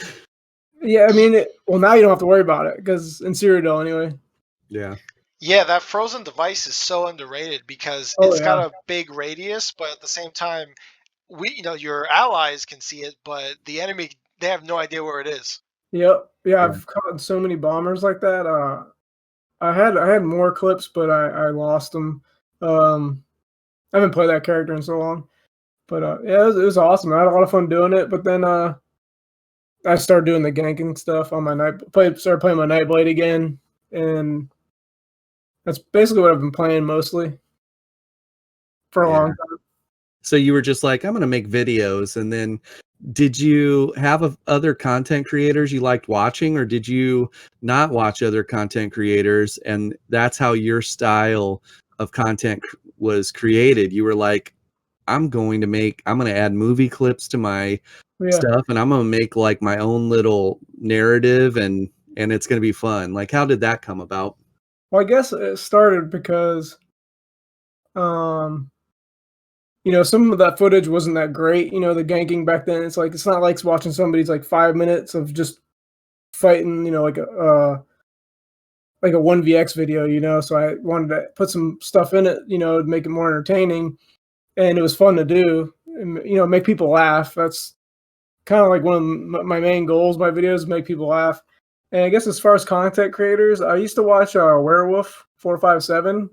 Yeah, I mean, well, now you don't have to worry about it, because in Cyrodiil anyway. Yeah. Yeah, that frozen device is so underrated because Oh it's got yeah. a big radius, but at the same time, your allies can see it, but the enemy, they have no idea where it is. Yep. Yeah, Yeah. I've caught so many bombers like that. I had more clips, but I lost them. I haven't played that character in so long. But yeah, it was awesome. I had a lot of fun doing it. But then I started doing the ganking stuff on my started playing my Nightblade again, and that's basically what I've been playing mostly for a Yeah. long time. So you were just like, I'm going to make videos. And then did you have other content creators you liked watching, or did you not watch other content creators? And that's how your style of content was created. You were like, I'm going to add movie clips to my Yeah. stuff, and I'm going to make like my own little narrative, and it's going to be fun. Like, how did that come about? Well, I guess it started because um some of that footage wasn't that great. The ganking back then, it's not like watching somebody's like 5 minutes of just fighting. Like a 1vx video. So I wanted to put some stuff in it, to make it more entertaining, and it was fun to do. And, make people laugh. That's kind of like one of my main goals. My videos make people laugh. And I guess as far as content creators, I used to watch Werewolf 457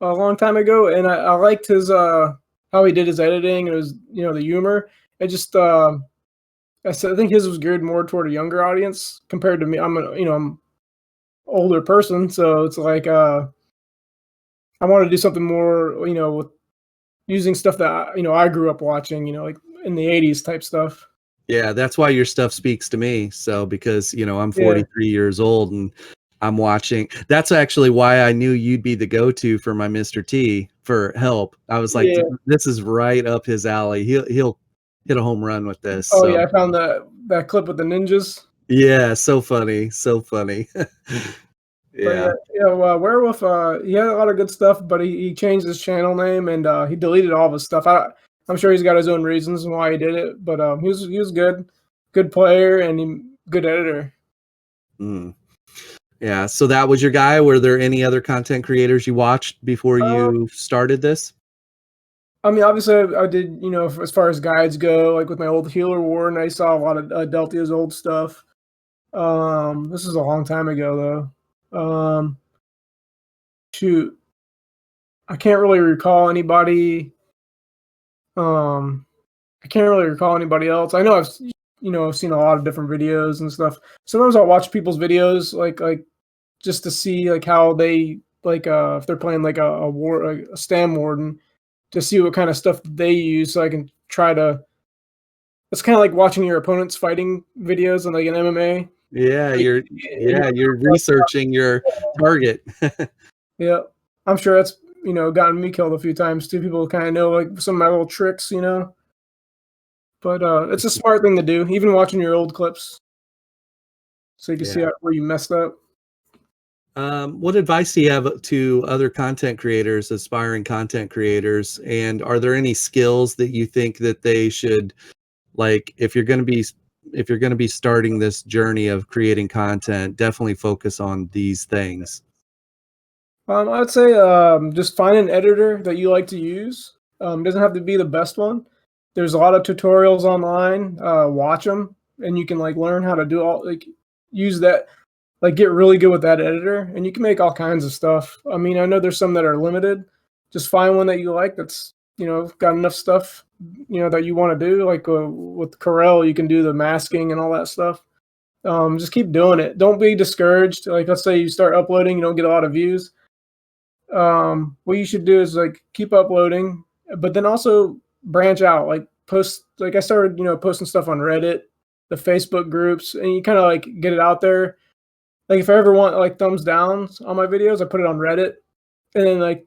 a long time ago, and I liked his how he did his editing. It was the humor. It just I think his was geared more toward a younger audience compared to me. I'm older person, so it's like I want to do something more, with using stuff that I grew up watching, like in the '80s type stuff. Yeah, that's why your stuff speaks to me. So because, I'm Yeah, 43 years old and I'm watching. That's actually why I knew you'd be the go-to for my Mr. T for help. I was like, yeah. this is right up his alley. He'll hit a home run with this. Oh So yeah, I found that clip with the ninjas. yeah, so funny, so funny. But Yeah. Werewolf, he had a lot of good stuff, but he changed his channel name and he deleted all of his stuff. I'm sure he's got his own reasons why he did it, but he was good player and good editor. Mm. Yeah. So that was your guy. Were there any other content creators you watched before you started this? I mean, obviously, I did, as far as guides go, like with my old Healer Warden, I saw a lot of Deltia's old stuff. This is a long time ago, though. Shoot, I can't really recall anybody. I can't really recall anybody else. I know I've seen a lot of different videos and stuff. Sometimes I'll watch people's videos, like just to see like how they if they're playing like a Stam Warden, to see what kind of stuff they use, so I can try to. It's kind of like watching your opponent's fighting videos on like an MMA. Yeah, Like, you're researching your target. yeah, I'm sure that's gotten me killed a few times too. People kind of know like some of my little tricks. But it's a smart thing to do, even watching your old clips, so you can see where you messed up. What advice do you have to other content creators, aspiring content creators? And are there any skills that you think that they should, like, if you're going to be starting this journey of creating content, definitely focus on these things? I would say just find an editor that you like to use. Doesn't have to be the best one. There's a lot of tutorials online. Watch them, and you can like learn how to do use that, like get really good with that editor, and you can make all kinds of stuff. I mean, I know there's some that are limited. Just find one that you like that's got enough stuff that you want to do. Like with Corel, you can do the masking and all that stuff. Just keep doing it. Don't be discouraged. Like let's say you start uploading, you don't get a lot of views. What you should do is like keep uploading, but then also branch out, like post. Like I started posting stuff on Reddit, the Facebook groups, and you kind of like get it out there. Like if I ever want like thumbs downs on my videos, I put it on Reddit, and then like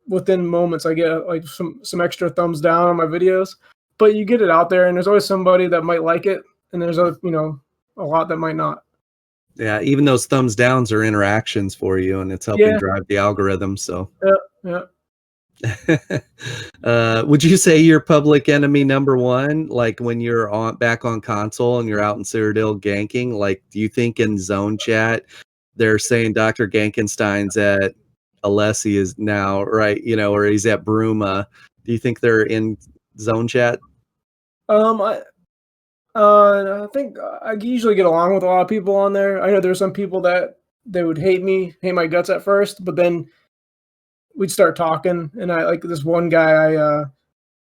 within moments I get like some extra thumbs down on my videos. But you get it out there, and there's always somebody that might like it, and there's a lot that might not. Yeah, even those thumbs downs are interactions for you, and it's helping drive the algorithm. So, Yeah. would you say you're public enemy number one? Like when you're back on console and you're out in Cyrodiil ganking, like do you think in zone chat they're saying Dr. Ganknstein's at Alessi is now, right? You know, or he's at Bruma. Do you think they're in zone chat? I think I usually get along with a lot of people on there. I know there's some people that they would hate my guts at first, but then we'd start talking. And I like this one guy, I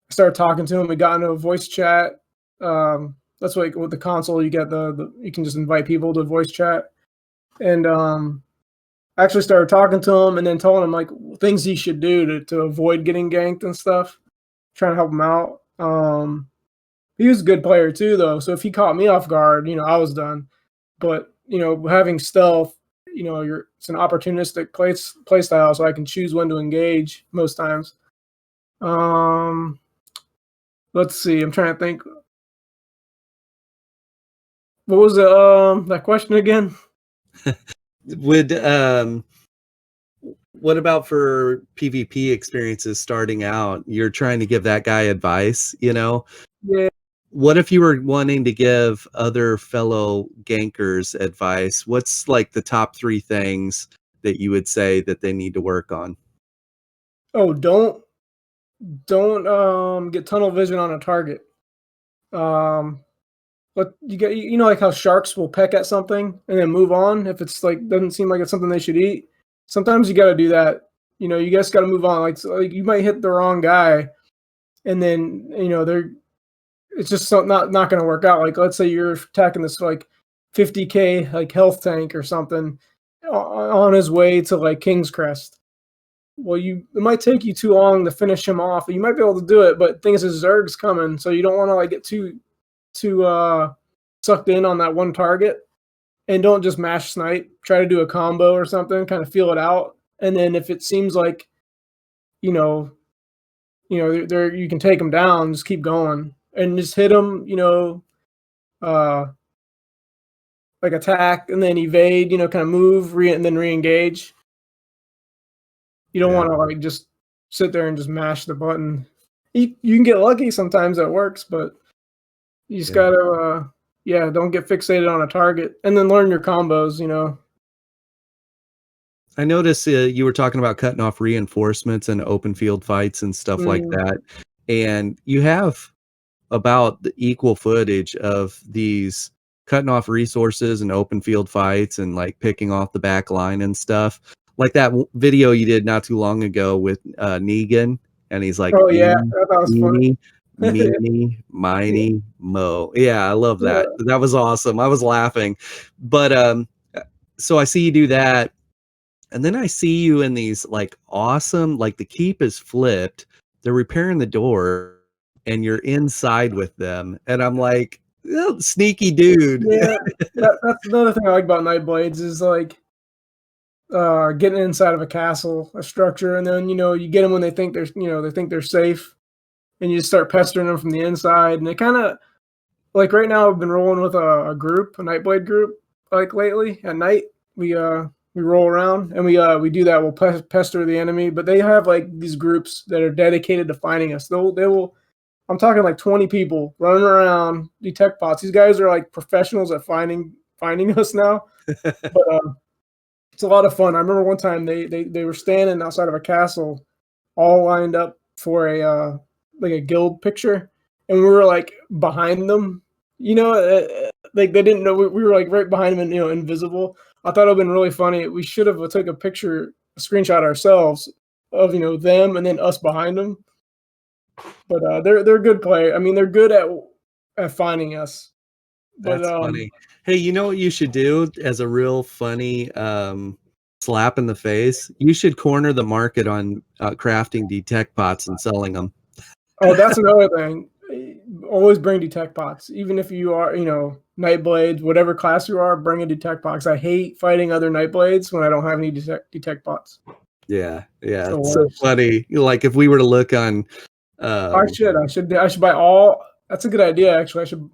started talking to him. We got into a voice chat. That's like with the console, you get you can just invite people to voice chat. And I actually started talking to him and then telling him like things he should do to avoid getting ganked and stuff, trying to help him out. He was a good player too, though. So if he caught me off guard, I was done. But having stealth, it's an opportunistic play style, so I can choose when to engage most times. Let's see. I'm trying to think. What was that question again? What about for PvP experiences starting out? You're trying to give that guy advice, Yeah. What if you were wanting to give other fellow gankers advice? What's like the top 3 things that you would say that they need to work on? Oh, don't get tunnel vision on a target. But you get, like how sharks will peck at something and then move on if it's like doesn't seem like it's something they should eat. Sometimes you got to do that. You guys got to move on. Like you might hit the wrong guy, and then it's just not going to work out. Like let's say you're attacking this like 50k like health tank or something on his way to like King's Crest. Well, it might take you too long to finish him off. You might be able to do it, but the thing is, his Zerg's coming, so you don't want to like get too sucked in on that one target, and don't just mash snipe. Try to do a combo or something, kind of feel it out, and then if it seems like you can take him down, just keep going and just hit him. Like attack and then evade. Kind of move, and then re-engage. You don't want to like just sit there and just mash the button. You can get lucky sometimes that works, but you just gotta don't get fixated on a target and then learn your combos. I noticed you were talking about cutting off reinforcements and open field fights and stuff like that, and you have about the equal footage of these cutting off resources and open field fights and like picking off the back line and stuff. Like that video you did not too long ago with Negan, and he's like, "Oh yeah, that was funny." Meeny, miny, mo. Yeah, I love that. Yeah. That was awesome. I was laughing. But so I see you do that, and then I see you in these like awesome, like the keep is flipped. They're repairing the door, and you're inside with them, and I'm like, oh, sneaky dude. Yeah, that's another thing I like about Nightblades is like getting inside of a castle, a structure, and then you get them when they think they're safe, and you just start pestering them from the inside. And it kind of like right now I've been rolling with a Nightblade group. Like lately at night we roll around and we do that. We'll pester the enemy, but they have like these groups that are dedicated to finding us. They will. I'm talking like 20 people running around detect bots. These guys are like professionals at finding us now. But it's a lot of fun. I remember one time they were standing outside of a castle, all lined up for a guild picture, and we were like behind them. Like they didn't know we were like right behind them and invisible. I thought it would have been really funny. We should have took a screenshot ourselves of them and then us behind them. But they're good player. I mean, they're good at finding us. That's funny. Hey, you know what you should do as a real funny slap in the face? You should corner the market on crafting detect pots and selling them. Oh, that's another thing. Always bring detect pots. Even if you are, Nightblades, whatever class you are, bring a detect box. I hate fighting other Nightblades when I don't have any detect pots. Yeah. It's so funny. Like if we were to look on I should buy all. That's a good idea, actually. I should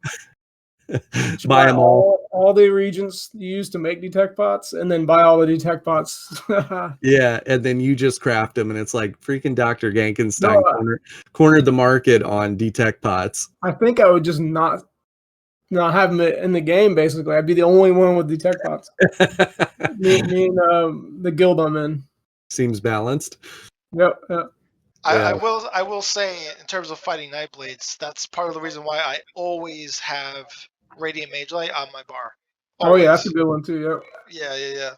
buy them all the regions used to make detect bots, and then buy all the detect bots. Yeah, and then you just craft them, and it's like freaking Dr. Ganknstein cornered the market on detect pots. I think I would just not have them in the game. Basically, I'd be the only one with detect pots. me and the guild I'm in. Seems balanced. Yep. Yep. I Yeah. I will say, in terms of fighting Nightblades, that's part of the reason why I always have Radiant Mage Light on my bar. Oh yeah, that's a Always. good one too. Yep. Yeah.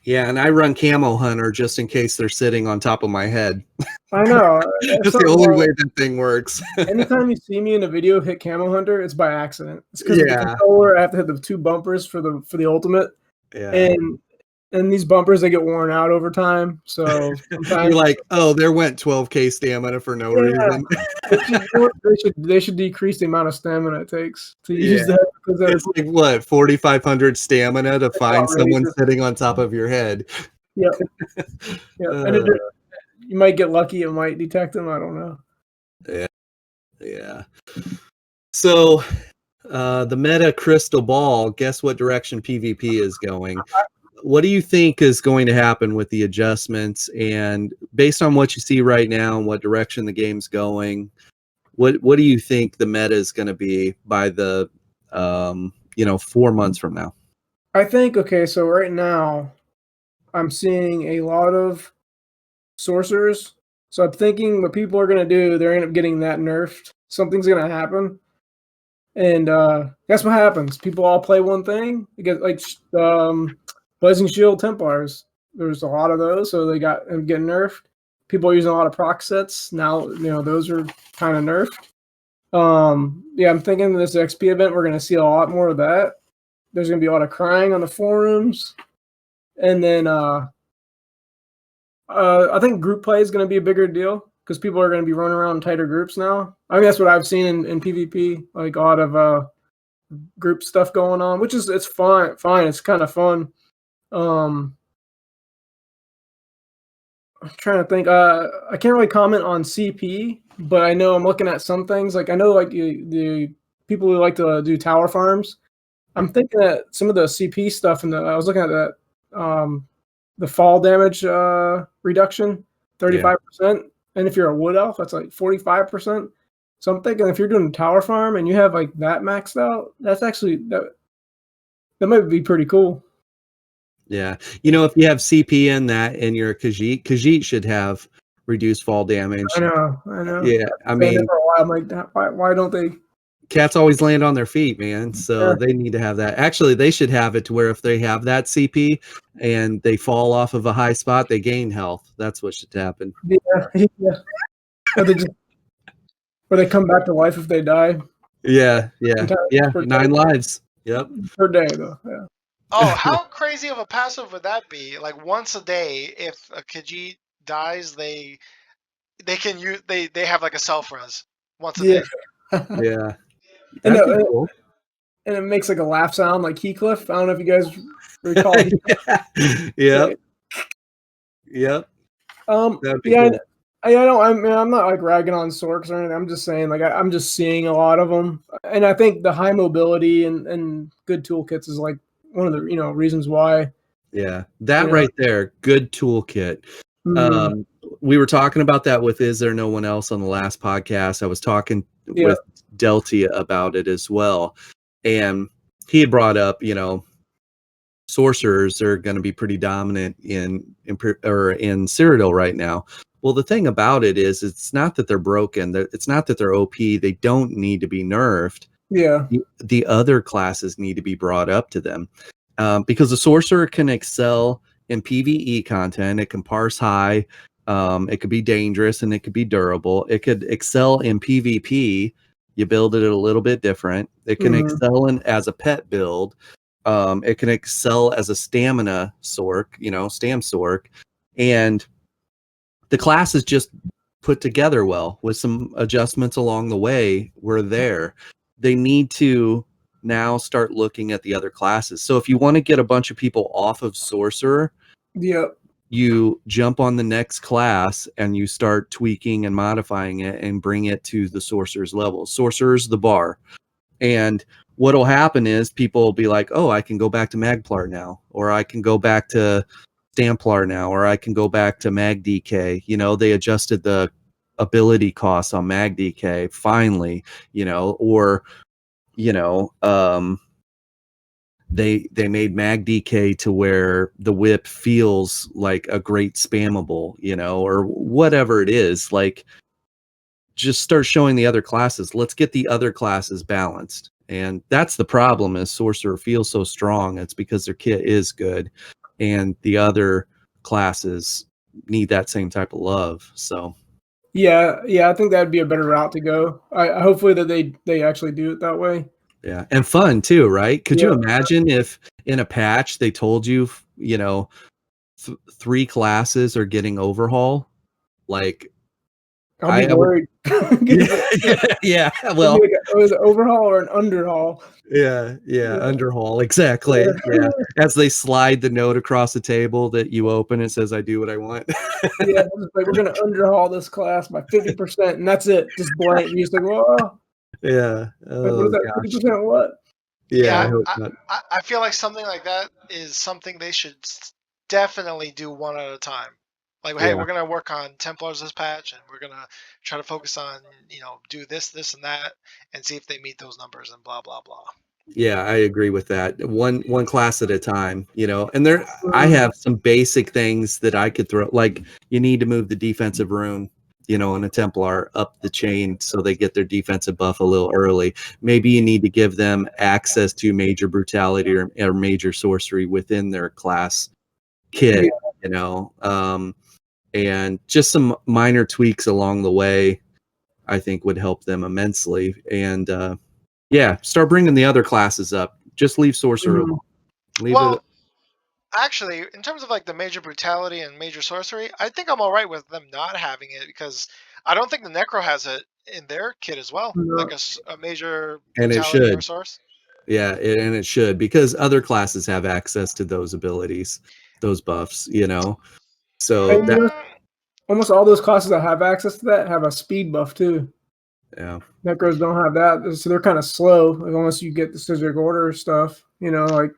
Yeah, and I run Camo Hunter just in case they're sitting on top of my head. I know. That's the only way that thing works. Anytime you see me in a video hit Camo Hunter, it's by accident. It's because of the Yeah. controller. I have to hit the 2 bumpers for the ultimate, Yeah. and these bumpers, they get worn out over time. So sometimes You're like, oh, there went 12k stamina for no reason. they should decrease the amount of stamina it takes to use Yeah. that, because It's like what, 4,500 stamina to find someone outrageous. sitting on top of your head. Yep. And you might get lucky. It might detect them. I don't know. Yeah. So the meta crystal ball, guess what direction PvP is going? What do you think is going to happen with the adjustments? And based on what you see right now and what direction the game's going, what do you think the meta is going to be by the 4 months from now? I think, okay, so right now I'm seeing a lot of sorcerers. So I'm thinking what people are going to do, they're end up getting that nerfed. Something's going to happen. And guess what happens? People all play one thing. You get like Blazing Shield Templars. There's a lot of those, so they got them getting nerfed. People are using a lot of proc sets. Now, those are kind of nerfed. Yeah, I'm thinking this XP event, we're going to see a lot more of that. There's going to be a lot of crying on the forums. And then I think group play is going to be a bigger deal, because people are going to be running around in tighter groups now. I mean, that's what I've seen in PvP, like a lot of group stuff going on, which is, it's fine. It's kind of fun. I'm trying to think. I can't really comment on CP, but I know I'm looking at some things. Like I know, like the people who like to do tower farms. I'm thinking that some of the CP stuff, and I was looking at that the fall damage reduction, 35%, and if you're a wood elf, that's like 45%. So I'm thinking if you're doing a tower farm and you have like that maxed out, that's actually that might be pretty cool. Yeah. If you have CP in that and you're a Khajiit should have reduced fall damage. I know. Yeah. I mean, for a while, I'm like, why don't they? Cats always land on their feet, man. So Yeah. they need to have that. Actually, they should have it to where if they have that CP and they fall off of a high spot, they gain health. That's what should happen. Yeah. Or they come back to life if they die. Yeah. 9 lives. Yep. Per day, though. Yeah. Oh, how crazy of a passive would that be? Like once a day, if a Khajiit dies, they can use they have like a self res once a day. Yeah. And That'd be cool. And it makes like a laugh sound, like Heathcliff. I don't know if you guys recall. Yep. That'd be cool. I'm not like ragging on Sorks or anything. I'm just saying, like, I'm just seeing a lot of them, and I think the high mobility and good toolkits is like one of the reasons why. Yeah, that right there, good toolkit. Mm-hmm. We were talking about that with Is There No One Else on the last podcast. I was talking with Deltia about it as well, and he had brought up, sorcerers are going to be pretty dominant in Cyrodiil right now. Well, the thing about it is, it's not that they're broken. It's not that they're OP. They don't need to be nerfed. Yeah. The other classes need to be brought up to them, because the sorcerer can excel in PvE content. It can parse high. It could be dangerous and it could be durable. It could excel in PvP. You build it a little bit different. It can excel as a pet build. It can excel as a stamina sork, stam sork, and the class is just put together well with some adjustments along the way. We're there. They need to now start looking at the other classes. So if you want to get a bunch of people off of sorcerer, you jump on the next class and you start tweaking and modifying it and bring it to the sorcerer's level. Sorcerer's the bar. And what'll happen is people will be like, oh, I can go back to Magplar now, or I can go back to Stamplar now, or I can go back to Mag DK. They adjusted the ability costs on Mag DK finally, they made mag DK to where the whip feels like a great spammable, you know, or whatever it is. Like, just start showing the other classes. Let's get the other classes balanced. And that's the problem, is Sorcerer feels so strong. It's because their kit is good, and the other classes need that same type of love. So Yeah, I think that'd be a better route to go. I hopefully that they actually do it that way. yeah, and fun too, right? Could you Yeah. imagine if in a patch they told you, you know, 3 classes are getting overhaul? Like, I'll be I would, worried. yeah, It'll well, be like was it overhaul or an underhaul? yeah, Yeah. underhaul, exactly. Yeah, as they slide the note across the table that you open, it says, "I do what I want." Yeah, it's like we're gonna underhaul this class by 50%, and that's it. Just blank. You just like, whoa, Yeah. like, what Oh is that? gosh. 50% what? Yeah, I Yeah, hope I, not. I feel like something like that is something they should definitely do one at a time. Like, hey, Yeah. we're gonna work on Templars this patch, and we're gonna try to focus on, do this, this, and that, and see if they meet those numbers, and blah blah blah. Yeah, I agree with that. One class at a time, you know. And there, I Mhm. have some basic things that I could throw. Like, you need to move the defensive rune, you know, in a Templar up the chain so they get their defensive buff a little early. Maybe you need to give them access to major brutality or major sorcery within their class kit, you know. And just some minor tweaks along the way, I think, would help them immensely. And yeah, start bringing the other classes up. Just leave sorcerer Mhm. alone. Leave Well, it. actually, in terms of like the major brutality and major sorcery, I think I'm all right with them not having it, because I don't think the Necro has it in their kit as well, like No. a major And it brutality or should. source. Yeah, and it should, because other classes have access to those abilities, those buffs, you know. So And that, almost all those classes that have access to that have a speed buff too. yeah. Necros don't have that, so they're kind of slow. Like, unless you get the Scissor Order stuff, like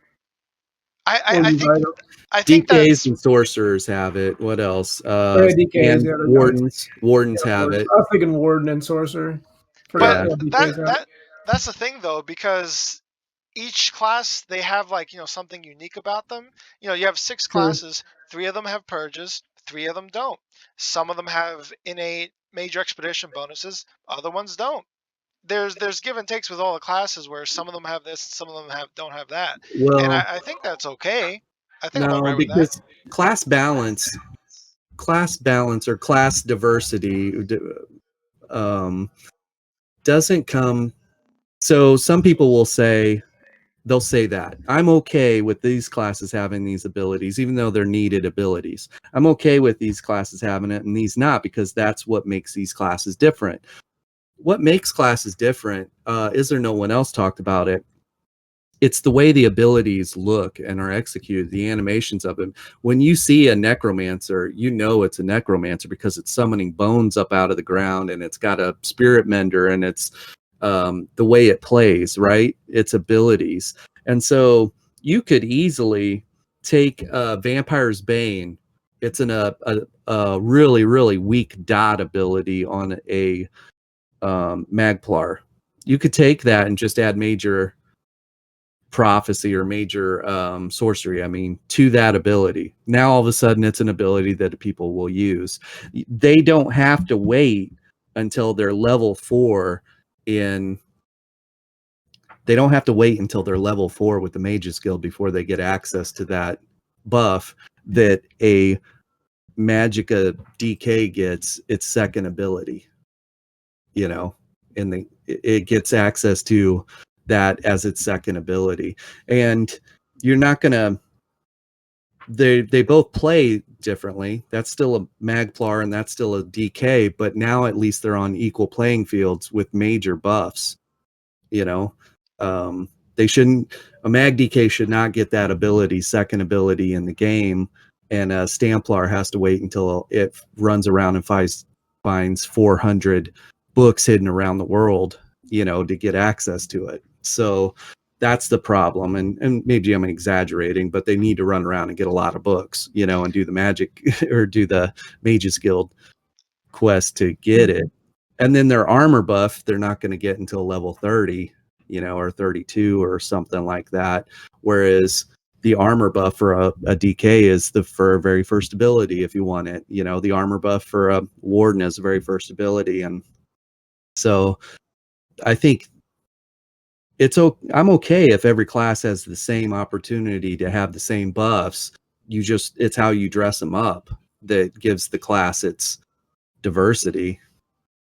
I, or I, I these think items. I think DKs that's and sorcerers have it. What else? Oh, yeah, DKs, And yeah, they're done. wardens Yeah, have Warden. it. I was thinking Warden and Sorcerer. but Yeah. Forgot that DKs have it. that that's the thing though, because each class they have like something unique about them. You have 6 True. classes, 3 of them have purges, 3 of them don't. Some of them have innate major expedition bonuses, other ones don't. There's give and takes with all the classes, where some of them have this, some of them don't have that, and Well, I think that's okay. I think I'm all no, right with that. because class balance, or class diversity um, doesn't come. So some people will say, they'll say that I'm okay with these classes having these abilities, even though they're needed abilities. I'm okay with these classes having it and these not, because that's what makes these classes different. What makes classes different, is there no one else talked about it? It's the way the abilities look and are executed, the animations of them. When you see a necromancer, you know it's a necromancer because it's summoning bones up out of the ground, and it's got a spirit mender, and it's the way it plays, right? Its abilities. And so you could easily take Vampire's Bane. It's a really, really weak dot ability on a Magplar. You could take that and just add major prophecy or major sorcery, to that ability. Now all of a sudden it's an ability that people will use. They don't have to wait until they're level 4 in they don't have to wait until they're level 4 with the Mage's Guild before they get access to that buff that a Magicka DK gets its second ability, and it gets access to that as its second ability. And you're not gonna they both play differently. That's still a Magplar and that's still a DK, but now at least they're on equal playing fields with major buffs. you know they shouldn't A Mag DK should not get that second ability in the game, and a Stamplar has to wait until it runs around and finds 400 books hidden around the world, to get access to it. So that's the problem. And maybe I'm exaggerating, but they need to run around and get a lot of books, and do the magic or do the Mage's Guild quest to get it. And then their armor buff, they're not going to get until level 30. or 32 or something like that. Whereas the armor buff for a DK is the very first ability if you want it. The armor buff for a warden is the very first ability. And so I think I'm okay if every class has the same opportunity to have the same buffs. It's how you dress them up that gives the class its diversity.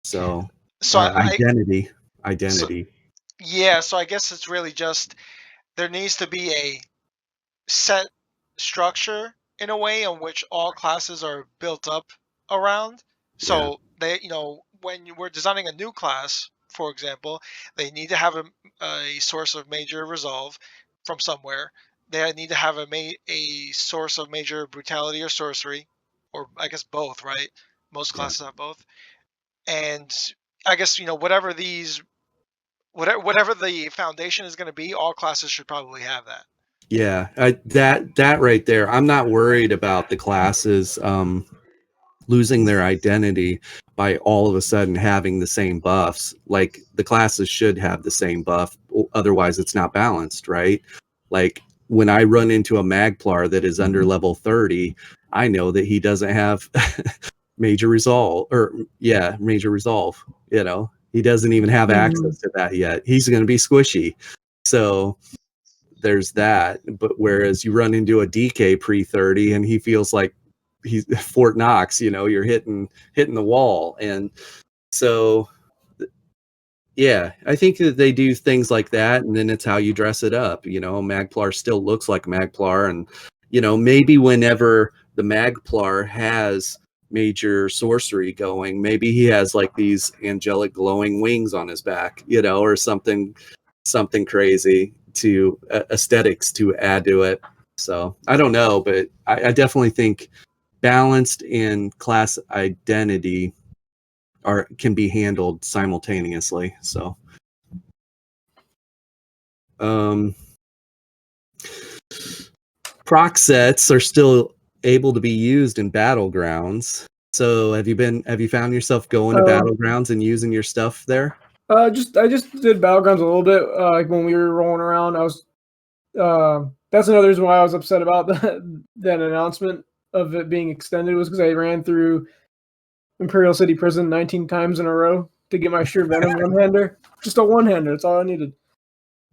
So identity. So I guess it's really just there needs to be a set structure in a way on which all classes are built up around. So they, when we're designing a new class, for example, they need to have a source of major resolve from somewhere. They need to have a source of major brutality or sorcery, or I guess both, right? Most classes have both. And I guess whatever the foundation is going to be, all classes should probably have that. Yeah, that right there. I'm not worried about the classes losing their identity by all of a sudden having the same buffs. Like the classes should have the same buff, otherwise it's not balanced, right? Like when I run into a Magplar that is under level 30, I know that he doesn't have major resolve. He doesn't even have access to that yet. He's going to be squishy. So there's that. But whereas you run into a DK pre-30 and he feels like he's Fort Knox, you're hitting the wall. And so I think that they do things like that, and then it's how you dress it up. Magplar still looks like Magplar, and maybe whenever the Magplar has major sorcery going, maybe he has like these angelic glowing wings on his back, or something crazy to aesthetics to add to it. So I don't know, but I definitely think balanced and class identity can be handled simultaneously. So proc sets are still able to be used in battlegrounds. So have you found yourself going to battlegrounds and using your stuff there? I just did battlegrounds a little bit. Like when we were rolling around, I was. That's another reason why I was upset about that announcement of it being extended, was because I ran through Imperial City Prison 19 times in a row to get my Sheer Venom one-hander. Just a one-hander. That's all I needed.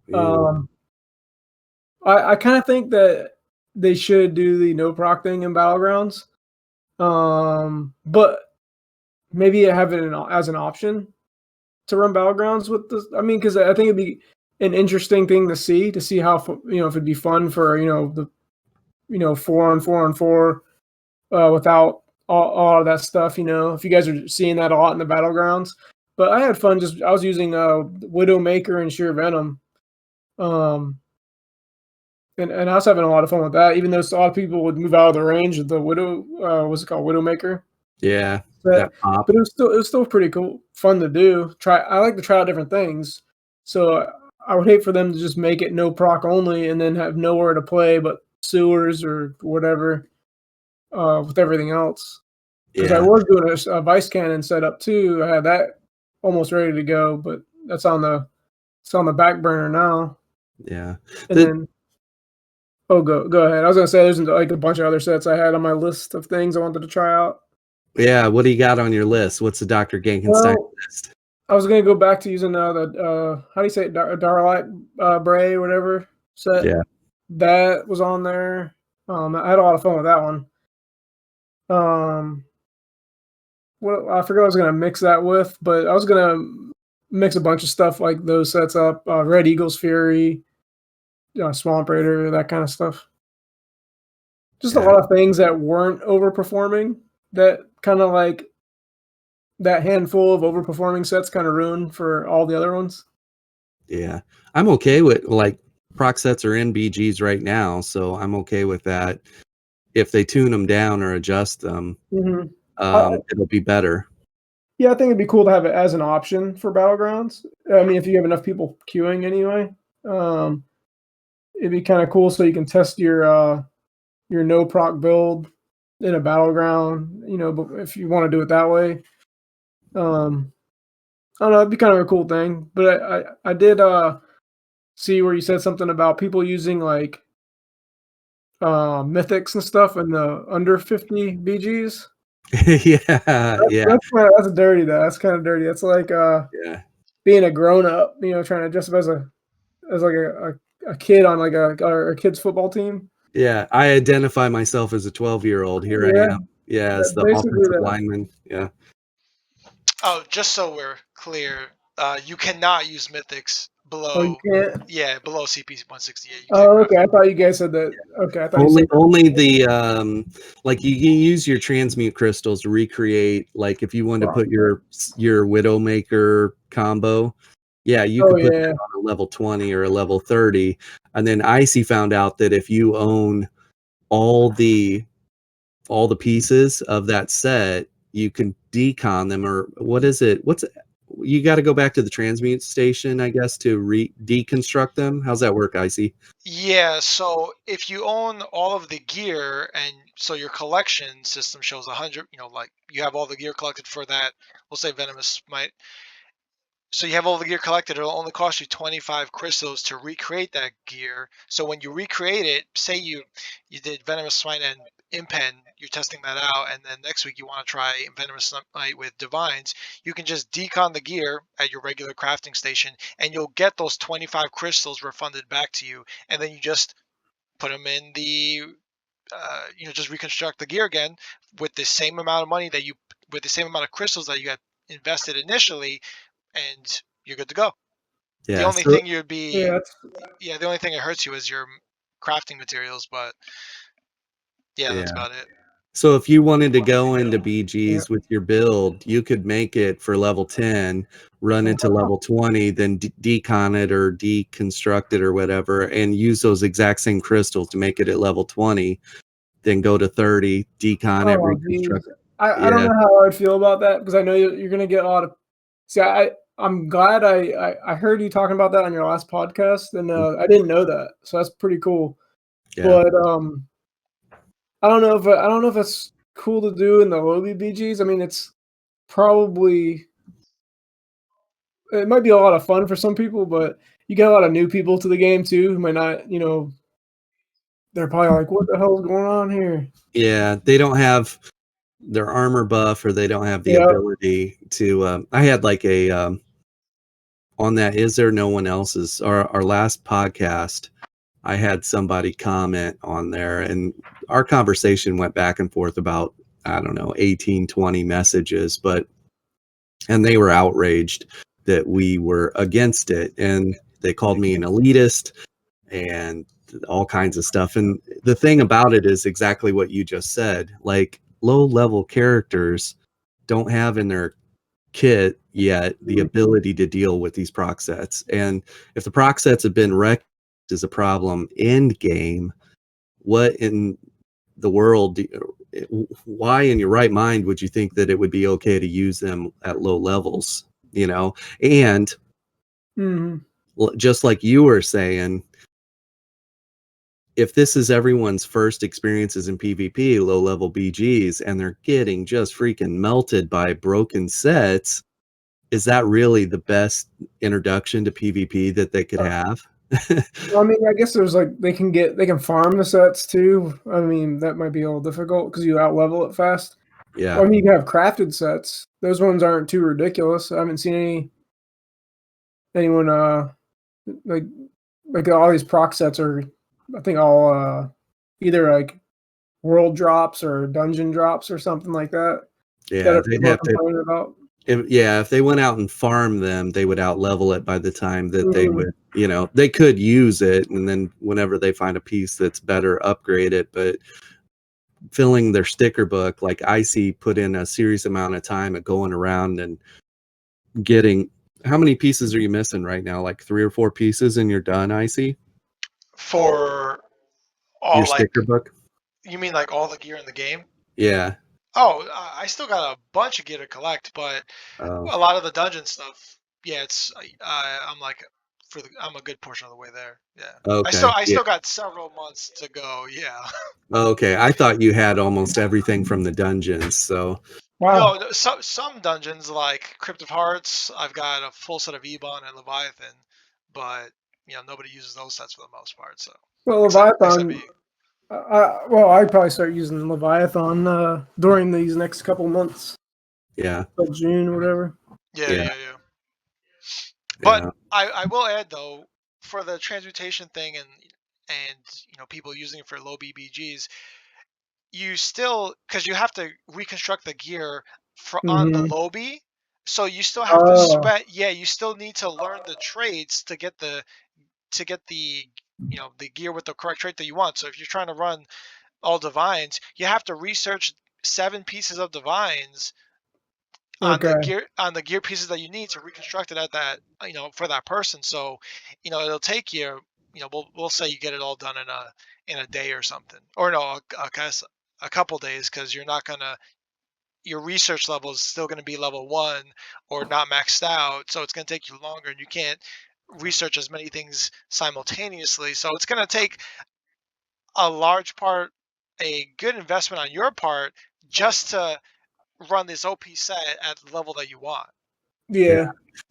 Yeah. I kind of think that they should do the no proc thing in battlegrounds, but maybe have it as an option to run battlegrounds with this. I mean, because I think it'd be an interesting thing to see how if it'd be fun for the 4-on-4 without all of that stuff. If you guys are seeing that a lot in the battlegrounds, but I had fun. I was using Widowmaker and Sheer Venom, and I was having a lot of fun with that. Even though a lot of people would move out of the range of the what's it called, Widowmaker. Yeah, but it was still pretty cool, fun to do. I like to try out different things, so I would hate for them to just make it no proc only and then have nowhere to play but sewers or whatever with everything else. Because I was doing a Vice Cannon setup too. I had that almost ready to go, but that's on the back burner now. Yeah. And then go ahead. I was gonna say there's like a bunch of other sets I had on my list of things I wanted to try out. Yeah, what do you got on your list? What's the Dr. Ganknstein list? I was gonna go back to using the how do you say it, Darlight Bray or whatever set. Yeah, that was on there. I had a lot of fun with that one. I forgot I was gonna mix that with, but I was gonna mix a bunch of stuff like those sets up. Red Eagle's Fury, Swamp Raider, that kind of stuff. Just a lot of things that weren't overperforming. That kind of like that handful of overperforming sets kind of ruined for all the other ones. Yeah, I'm okay with like proc sets are in BGs right now, so I'm okay with that. If they tune them down or adjust them, it'll be better. Yeah, I think it'd be cool to have it as an option for battlegrounds. I mean, if you have enough people queuing anyway, it'd be kind of cool so you can test your no proc build in a battleground. But if you want to do it that way, I don't know, it'd be kind of a cool thing. But I did see where you said something about people using like mythics and stuff in the under 50 BGs. Yeah, yeah, That's dirty though. That's kind of dirty. That's like yeah. being a grown up, trying to dress up as like a kid on like a kid's football team. Yeah, I identify myself as a 12-year-old. Here I Yeah, am. Yeah, as that's the basically offensive that. lineman. Yeah. Oh, just so we're clear, you cannot use mythics Oh, you below. can't. Yeah, below CP 168. You can't Oh, craft okay. I them. thought you guys said that. Okay, I thought you said Only the like you can use your transmute crystals to recreate, like if you wanted to put your Widowmaker combo, yeah, you Oh could put that yeah. on a level 20 or a level 30. And then Icy found out that if you own all the pieces of that set, you can decon them, or what is it? You got to go back to the transmute station, I guess, to deconstruct them. How's that work, Icy? Yeah, so if you own all of the gear and so your collection system shows 100, like you have all the gear collected for that, we'll say Venomous Smite. So you have all the gear collected, it'll only cost you 25 crystals to recreate that gear. So when you recreate it, say you did Venomous Smite and Impen, you're testing that out, and then next week you want to try Venomous Smite with Divines, you can just decon the gear at your regular crafting station, and you'll get those 25 crystals refunded back to you, and then you just put them in the, just reconstruct the gear again with the same amount of money with the same amount of crystals that you had invested initially, and you're good to go. The Yeah. only So thing you'd be, Yeah. the only thing that hurts you is your crafting materials, but yeah, that's yeah. about it. So if you wanted to go into Yeah. BGs with your build, you could make it for level 10, run it to level 20, then decon it or deconstruct it or whatever, and use those exact same crystals to make it at level 20, then go to 30, decon it, Oh, geez. reconstruct it. I don't Yeah. know how I'd feel about that because I know you're going to get a lot of. See, I'm glad I heard you talking about that on your last podcast, and I didn't know that, so that's pretty cool. Yeah. But I don't know if it's cool to do in the lowly BGs. I mean, it might be a lot of fun for some people, but you get a lot of new people to the game too who might not, they're probably like, "What the hell is going on here?" Yeah. They don't have their armor buff, or they don't have the Yeah. ability to. I had like a on that Is There No One Else's, our last podcast, I had somebody comment on there, and our conversation went back and forth about, I don't know, 18, 20 messages, and they were outraged that we were against it, and they called me an elitist and all kinds of stuff. And the thing about it is exactly what you just said. Like, low level characters don't have in their kit yet the ability to deal with these proc sets. And if the proc sets have been wrecked as a problem end game, what in the world why in your right mind would you think that it would be okay to use them at low levels? And Mhm. just like you were saying, if this is everyone's first experiences in PvP, low level BGs, and they're getting just freaking melted by broken sets, is that really the best introduction to PvP that they could have? Well, I mean, I guess there's like they can farm the sets too. I mean, that might be a little difficult because you out level it fast. Yeah. Well, I mean, you can have crafted sets. Those ones aren't too ridiculous. I haven't seen anyone like all these proc sets are, I think, all either like world drops or dungeon drops or something like that. Yeah, That they'd people are have to. complaining about. If they went out and farmed them, they would out level it by the time that they Mhm. would, they could use it, and then whenever they find a piece that's better, upgrade it. But filling their sticker book, like Icy put in a serious amount of time at going around and getting. How many pieces are you missing right now? Like 3 or 4 pieces, and you're done, Icy? For Your all, like, sticker book? you mean like all the gear in the game? Yeah. Oh, I still got a bunch of gear to collect, but Oh. a lot of the dungeon stuff, yeah, I'm like I'm a good portion of the way there. Yeah. Okay. I Yeah. still got several months to go. Yeah. Okay. I thought you had almost everything from the dungeons. So Wow. No, some dungeons like Crypt of Hearts, I've got a full set of Ebon and Leviathan, but nobody uses those sets for the most part. So Well, except Leviathan. me. I'd probably start using Leviathan during these next couple months, Yeah. till June or whatever. Yeah. But Yeah. I will add though, for the transmutation thing and people using it for low BBGs, you still, because you have to reconstruct the gear on the Mm-hmm. low B, so you still have to Oh, you still need to learn the traits to get the the gear with the correct trait that you want. So if you're trying to run all divines, you have to research 7 pieces of divines okay. on the gear pieces that you need to reconstruct it at that for that person. So it'll take you, we'll say you get it all done in a day or something, or no, a couple days, because you're not gonna your research level is still going to be level 1 or not maxed out, so it's going to take you longer, and you can't research as many things simultaneously. So it's going to take a large part, a good investment on your part, just to run this OP set at the level that you want. Yeah.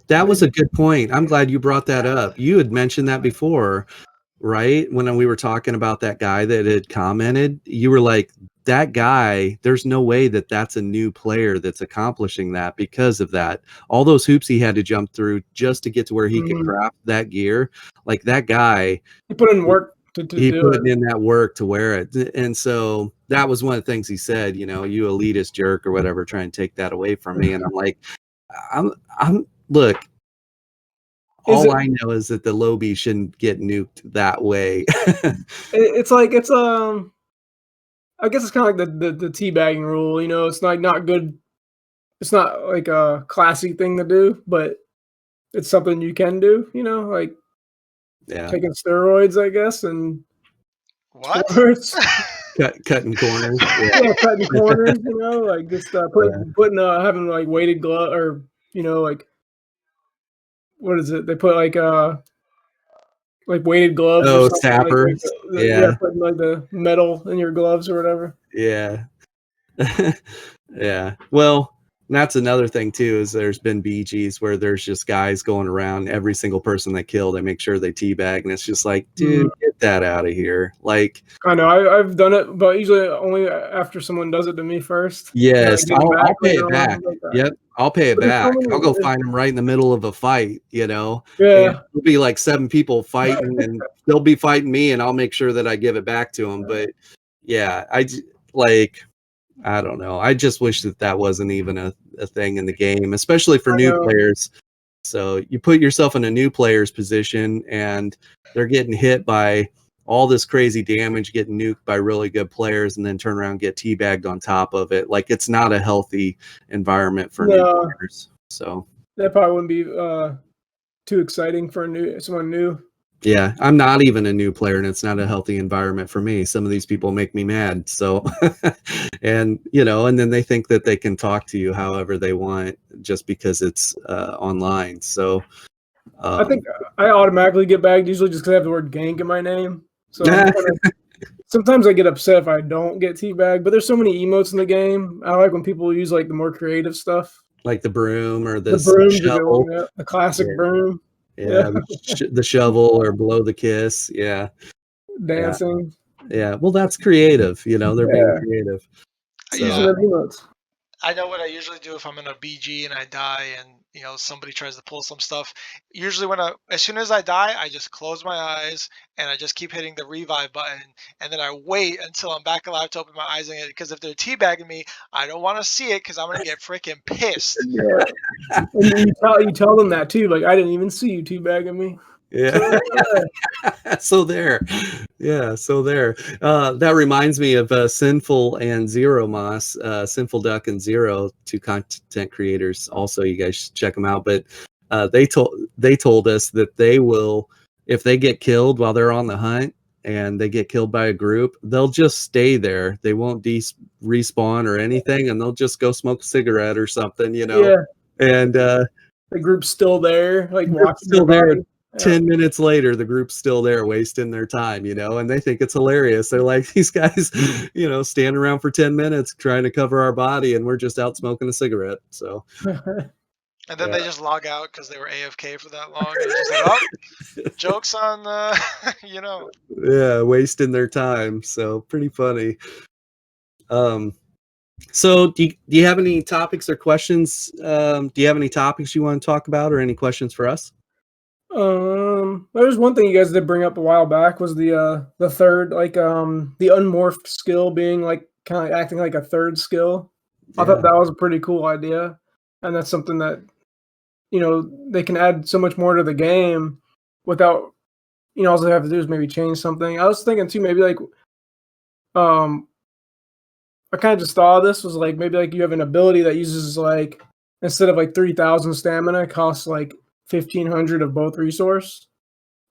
That was a good point. I'm glad you brought that up. You had mentioned that before, right? When we were talking about that guy that had commented, you were like, that guy, there's no way that that's a new player that's accomplishing that because of that. All those hoops he had to jump through just to get to where he could craft that gear. Like that guy, He put in work to he do put it. in that work to wear it. And so that was one of the things he said, you elitist jerk or whatever, try and take that away from me. And I'm like, look, Is all it? I know is that the Lobi shouldn't get nuked that way. It's like I guess it's kind of like the teabagging rule. It's like not good. It's not like a classy thing to do, but it's something you can do. Like Yeah. taking steroids, I guess, and What? sports. Cutting corners. Yeah, cutting corners. Like just putting having like weighted glove, or like what is it? They put like weighted gloves or Oh, something, sappers. yeah, Yeah. putting like the metal in your gloves or whatever. Yeah. Yeah. Well, that's another thing too, is there's been BGs where there's just guys going around every single person they kill. They make sure they teabag, and it's just like, dude, get that out of here. Like, I know I've done it, but usually only after someone does it to me first. yes, Get it back I'll pay later it back. on, like that. Yep, I'll pay it But there's so back. I'll many- go find him right in the middle of a fight, and Yeah, there'll be like 7 people fighting, and they'll be fighting me, and I'll make sure that I give it back to them. But yeah, I don't know. I just wish that wasn't even a thing in the game, especially for new players. So you put yourself in a new player's position, and they're getting hit by all this crazy damage, getting nuked by really good players, and then turn around and get teabagged on top of it. Like, it's not a healthy environment for new players. So that probably wouldn't be too exciting for someone new. yeah, I'm not even a new player, and it's not a healthy environment for me. Some of these people make me mad. So, and then they think that they can talk to you however they want just because it's online. So, I think I automatically get bagged usually just because I have the word gank in my name. So sometimes I get upset if I don't get teabagged, but there's so many emotes in the game. I like when people use like the more creative stuff, like the broom or the broom, shovel. the classic broom. Yeah, the shovel or blow the kiss. Yeah, dancing. Yeah, well, that's creative. They're being creative. So. I know what I usually do if I'm in a BG and I die, and somebody tries to pull some stuff. Usually as soon as I die, I just close my eyes and I just keep hitting the revive button, and then I wait until I'm back alive to open my eyes again. Because if they're teabagging me, I don't want to see it because I'm gonna get freaking pissed. Yeah, and you tell them that too. Like, I didn't even see you teabagging me. Yeah. So there. Yeah. So there. That reminds me of Sinful and Zero Moss, Sinful Duck and Zero, 2 content creators. Also, you guys should check them out. But they told us that they will, if they get killed while they're on the hunt and they get killed by a group, they'll just stay there. They won't respawn or anything, and they'll just go smoke a cigarette or something, Yeah. And the group's still there, like watching. Still there. 10 minutes later, the group's still there wasting their time, and they think it's hilarious. They're like, these guys, stand around for 10 minutes trying to cover our body, and we're just out smoking a cigarette. So And then Yeah. they just log out because they were AFK for that long. And it's just like, oh, jokes on, you know. Yeah, wasting their time. So pretty funny. So do you have any topics or questions? Do you have any topics you want to talk about or any questions for us? There was one thing you guys did bring up a while back was the third, like the unmorphed skill being like kind of acting like a third skill. I thought that was a pretty cool idea, and that's something that they can add so much more to the game without all they have to do is maybe change something. I was thinking too, maybe like um I kind of just thought of this was like maybe like you have an ability that uses like instead of like 3,000 stamina, costs like 1,500 of both resource,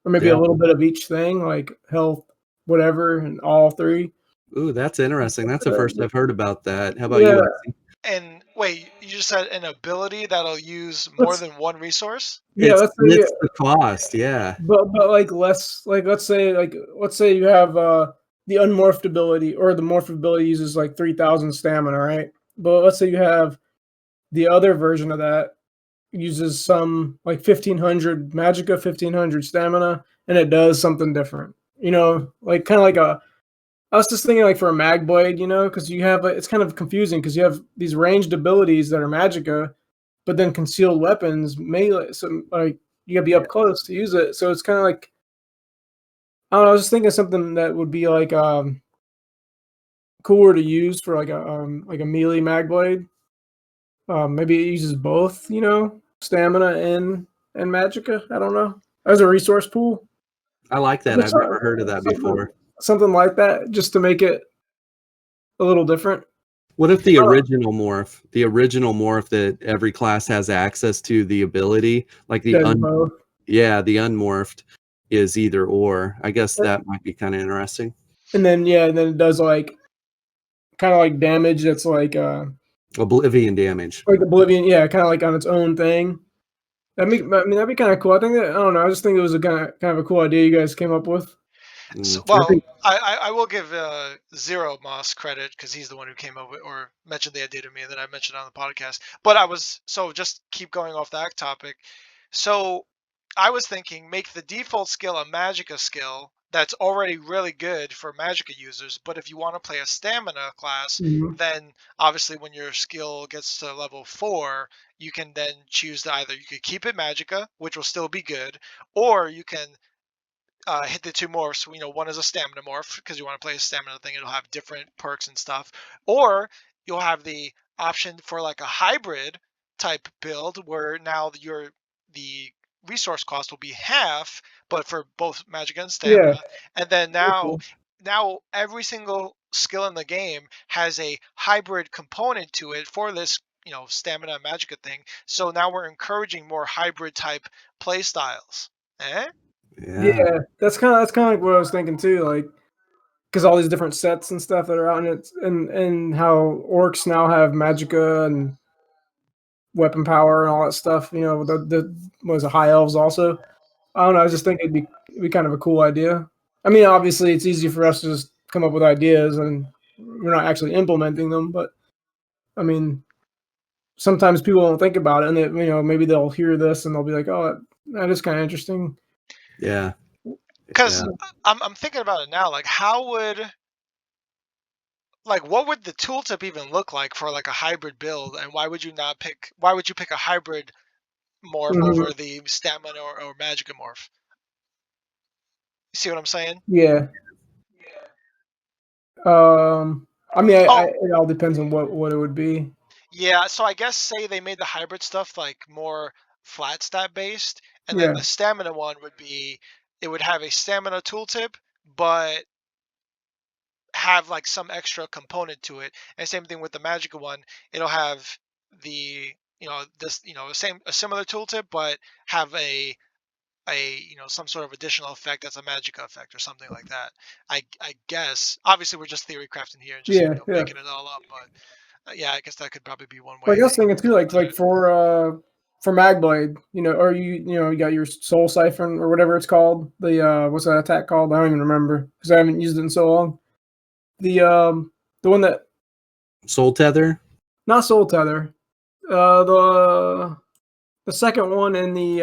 or maybe a Yeah. little bit of each thing, like health, whatever, and all three. Ooh, that's interesting. That's the first I've heard about that. How about Yeah, you, Icy? And wait, you just said an ability that'll use more than one resource? yeah. It Let's say splits the cost. Yeah. but like less like let's say you have the unmorphed ability or the morphed ability uses like 3,000 stamina, right? But let's say you have the other version of that uses some like 1,500 magicka, 1,500 stamina, and it does something different. Like kind of like I was just thinking like for a mag blade, because you have it's kind of confusing because you have these ranged abilities that are magicka, but then concealed weapons melee. So like you gotta be up close to use it. So it's kind of like I don't know. I was just thinking something that would be like cooler to use for like a melee mag blade. Maybe it uses both, stamina and magicka. I don't know. As a resource pool. I like that. I've never heard of that before. Something like that, just to make it a little different. What if the original morph that every class has access to the ability, like the Both. the unmorphed is either or? I guess that might be kind of interesting. And then it does like kind of like damage that's like Oblivion damage. like Oblivion, kind of like on its own thing. That'd be kind of cool. I think that I don't know. I just think it was a kind of a cool idea you guys came up with. So, I well, think- I will give Zero Moss credit because he's the one who came up with or mentioned the idea to me that I mentioned on the podcast. But just keep going off that topic. So I was thinking make the default skill a Magicka skill that's already really good for Magicka users. But if you want to play a stamina class, Mhm. then obviously when your skill gets to level 4, you can then choose to either you could keep it Magicka, which will still be good, or you can hit the two morphs. One is a stamina morph because you want to play a stamina thing. It'll have different perks and stuff. Or you'll have the option for like a hybrid type build where now the resource cost will be half, but for both magic and stamina. Yeah. And then Cool. now every single skill in the game has a hybrid component to it for this stamina and magicka thing. So now we're encouraging more hybrid type play styles. Yeah, that's kind of like what I was thinking too. Like, because all these different sets and stuff that are out, and and how orcs now have magicka and weapon power and all that stuff. The was it high elves also. I don't know. I just think it'd be kind of a cool idea. I mean, obviously, it's easy for us to just come up with ideas and we're not actually implementing them. But I mean, sometimes people don't think about it, and maybe they'll hear this and they'll be like, "Oh, that is kind of interesting." Yeah. Because I'm thinking about it now, like what would the tooltip even look like for like a hybrid build, and why would you pick a hybrid morph Mhm. over the stamina or magicka morph? You see what I'm saying? Yeah. I mean, Oh, it all depends on what it would be. yeah, so I guess say they made the hybrid stuff like more flat stat based, and then Yeah. the stamina one it would have a stamina tooltip, but have like some extra component to it. And same thing with the Magica one. It'll have the a similar tooltip, but have a some sort of additional effect that's a Magica effect or something like that. I guess obviously we're just theory crafting here and just Yeah. making it all up, but yeah, I guess that could probably be one Like way. I was thinking too, like for Magblade, or you got your Soul Siphon or whatever it's called. The what's that attack called? I don't even remember because I haven't used it in so long. The one that Soul Tether. not Soul Tether. The The second one in the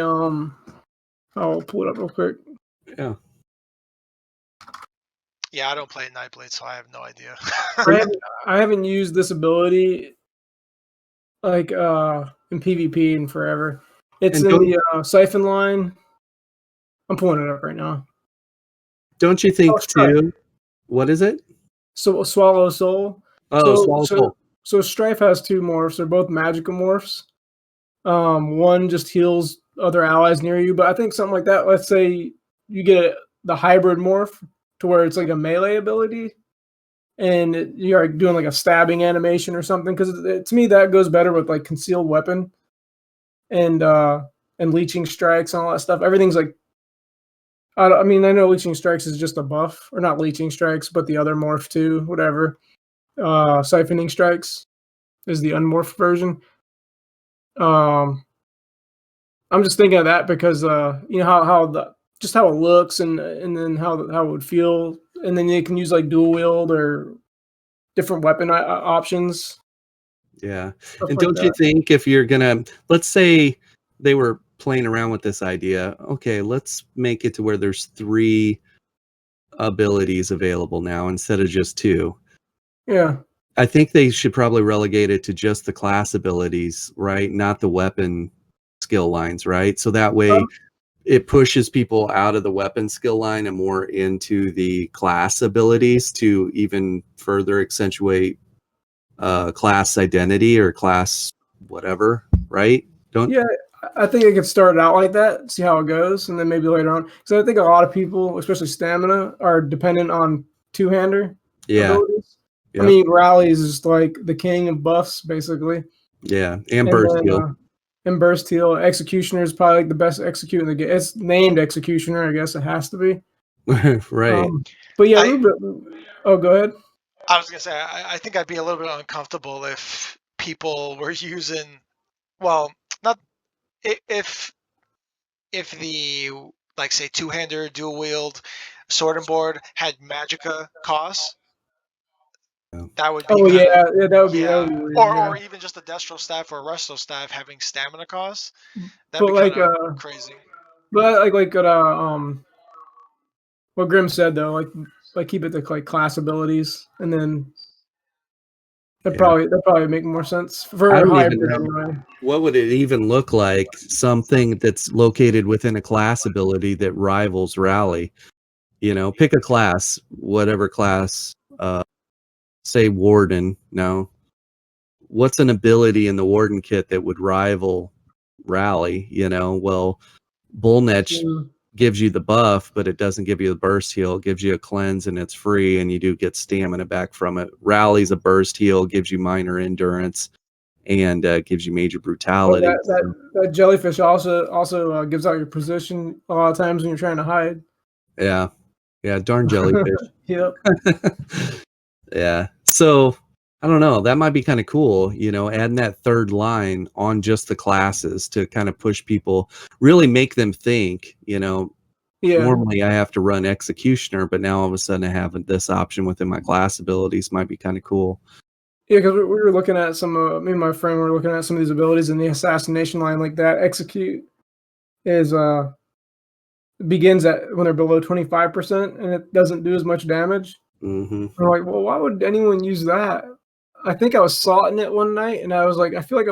I'll pull it up real quick. Yeah. Yeah, I don't play Nightblade, so I have no idea. I haven't used this ability like in PvP in forever. It's And in the siphon line. I'm pulling it up right now. Don't you think Strife. too? What is it? So Swallow Soul. Oh, Swallow Soul. So Strife has 2 morphs. They're both magical morphs. One just heals other allies near you, but I think something like that. Let's say you get the hybrid morph to where it's like a melee ability, and you're doing like a stabbing animation or something. Because to me, that goes better with like concealed weapon and leeching strikes and all that stuff. Everything's like, I mean, I know leeching strikes is just a buff, or not leeching strikes, but the other morph too. Whatever. Siphoning strikes is the unmorphed version. I'm just thinking of that because you know how it looks and then how it would feel, and then you can use like dual wield or different weapon options. Yeah. Stuff And like don't you that. think if you're gonna, let's say they were playing around with this idea, okay, let's make it to where there's 3 abilities available now instead of just 2. Yeah. I think they should probably relegate it to just the class abilities, right? Not the weapon skill lines, right? So that way it pushes people out of the weapon skill line and more into the class abilities to even further accentuate class identity or class whatever, right? Yeah, I think it could start out like that, see how it goes, and then maybe later on. So I think a lot of people, especially stamina, are dependent on two-hander abilities. Yep. I mean, Rallies is like the king of buffs, basically. Yeah, and burst heal. And burst heal. Executioner is probably like the best execute in the game. It's named Executioner, I guess it has to be. Right. But yeah, go ahead. I was gonna say I think I'd be a little bit uncomfortable if people were using, well, not if the, like, say, 2-hander dual wield sword and board had magicka costs. That would be that would be yeah. weird, Or even just a destro staff or a resto staff having stamina costs. That'd But be like kind of crazy. but like what Grim said though, like keep it to like class abilities, and then that'd probably make more sense for I don't even hybrid know. anyway. What would it even look like? Something that's located within a class ability that rivals Rally. You know, pick a class, whatever class. Say Warden. No. What's an ability in the Warden kit that would rival Rally? You know, well, Bullnetch gives you the buff, but it doesn't give you the burst heal. It gives you a cleanse and it's free, and you do get stamina back from it. Rally's a burst heal, gives you minor endurance, and gives you major brutality. That jellyfish also gives out your position a lot of times when you're trying to hide. Yeah, darn jellyfish. Yep. Yeah. So I don't know. That might be kind of cool, you know, adding that third line on just the classes to kind of push people, really make them think, you know. Yeah. Normally I have to run Executioner, but now all of a sudden I have this option within my class abilities. Might be kind of cool. Yeah, because we were looking at me and my friend were looking at some of these abilities in the assassination line, like that. Execute is begins at when they're below 25%, and it doesn't do as much damage. Mm-hmm. I'm like, well, why would anyone use that? I think I was salting it one night, and I was like, I feel like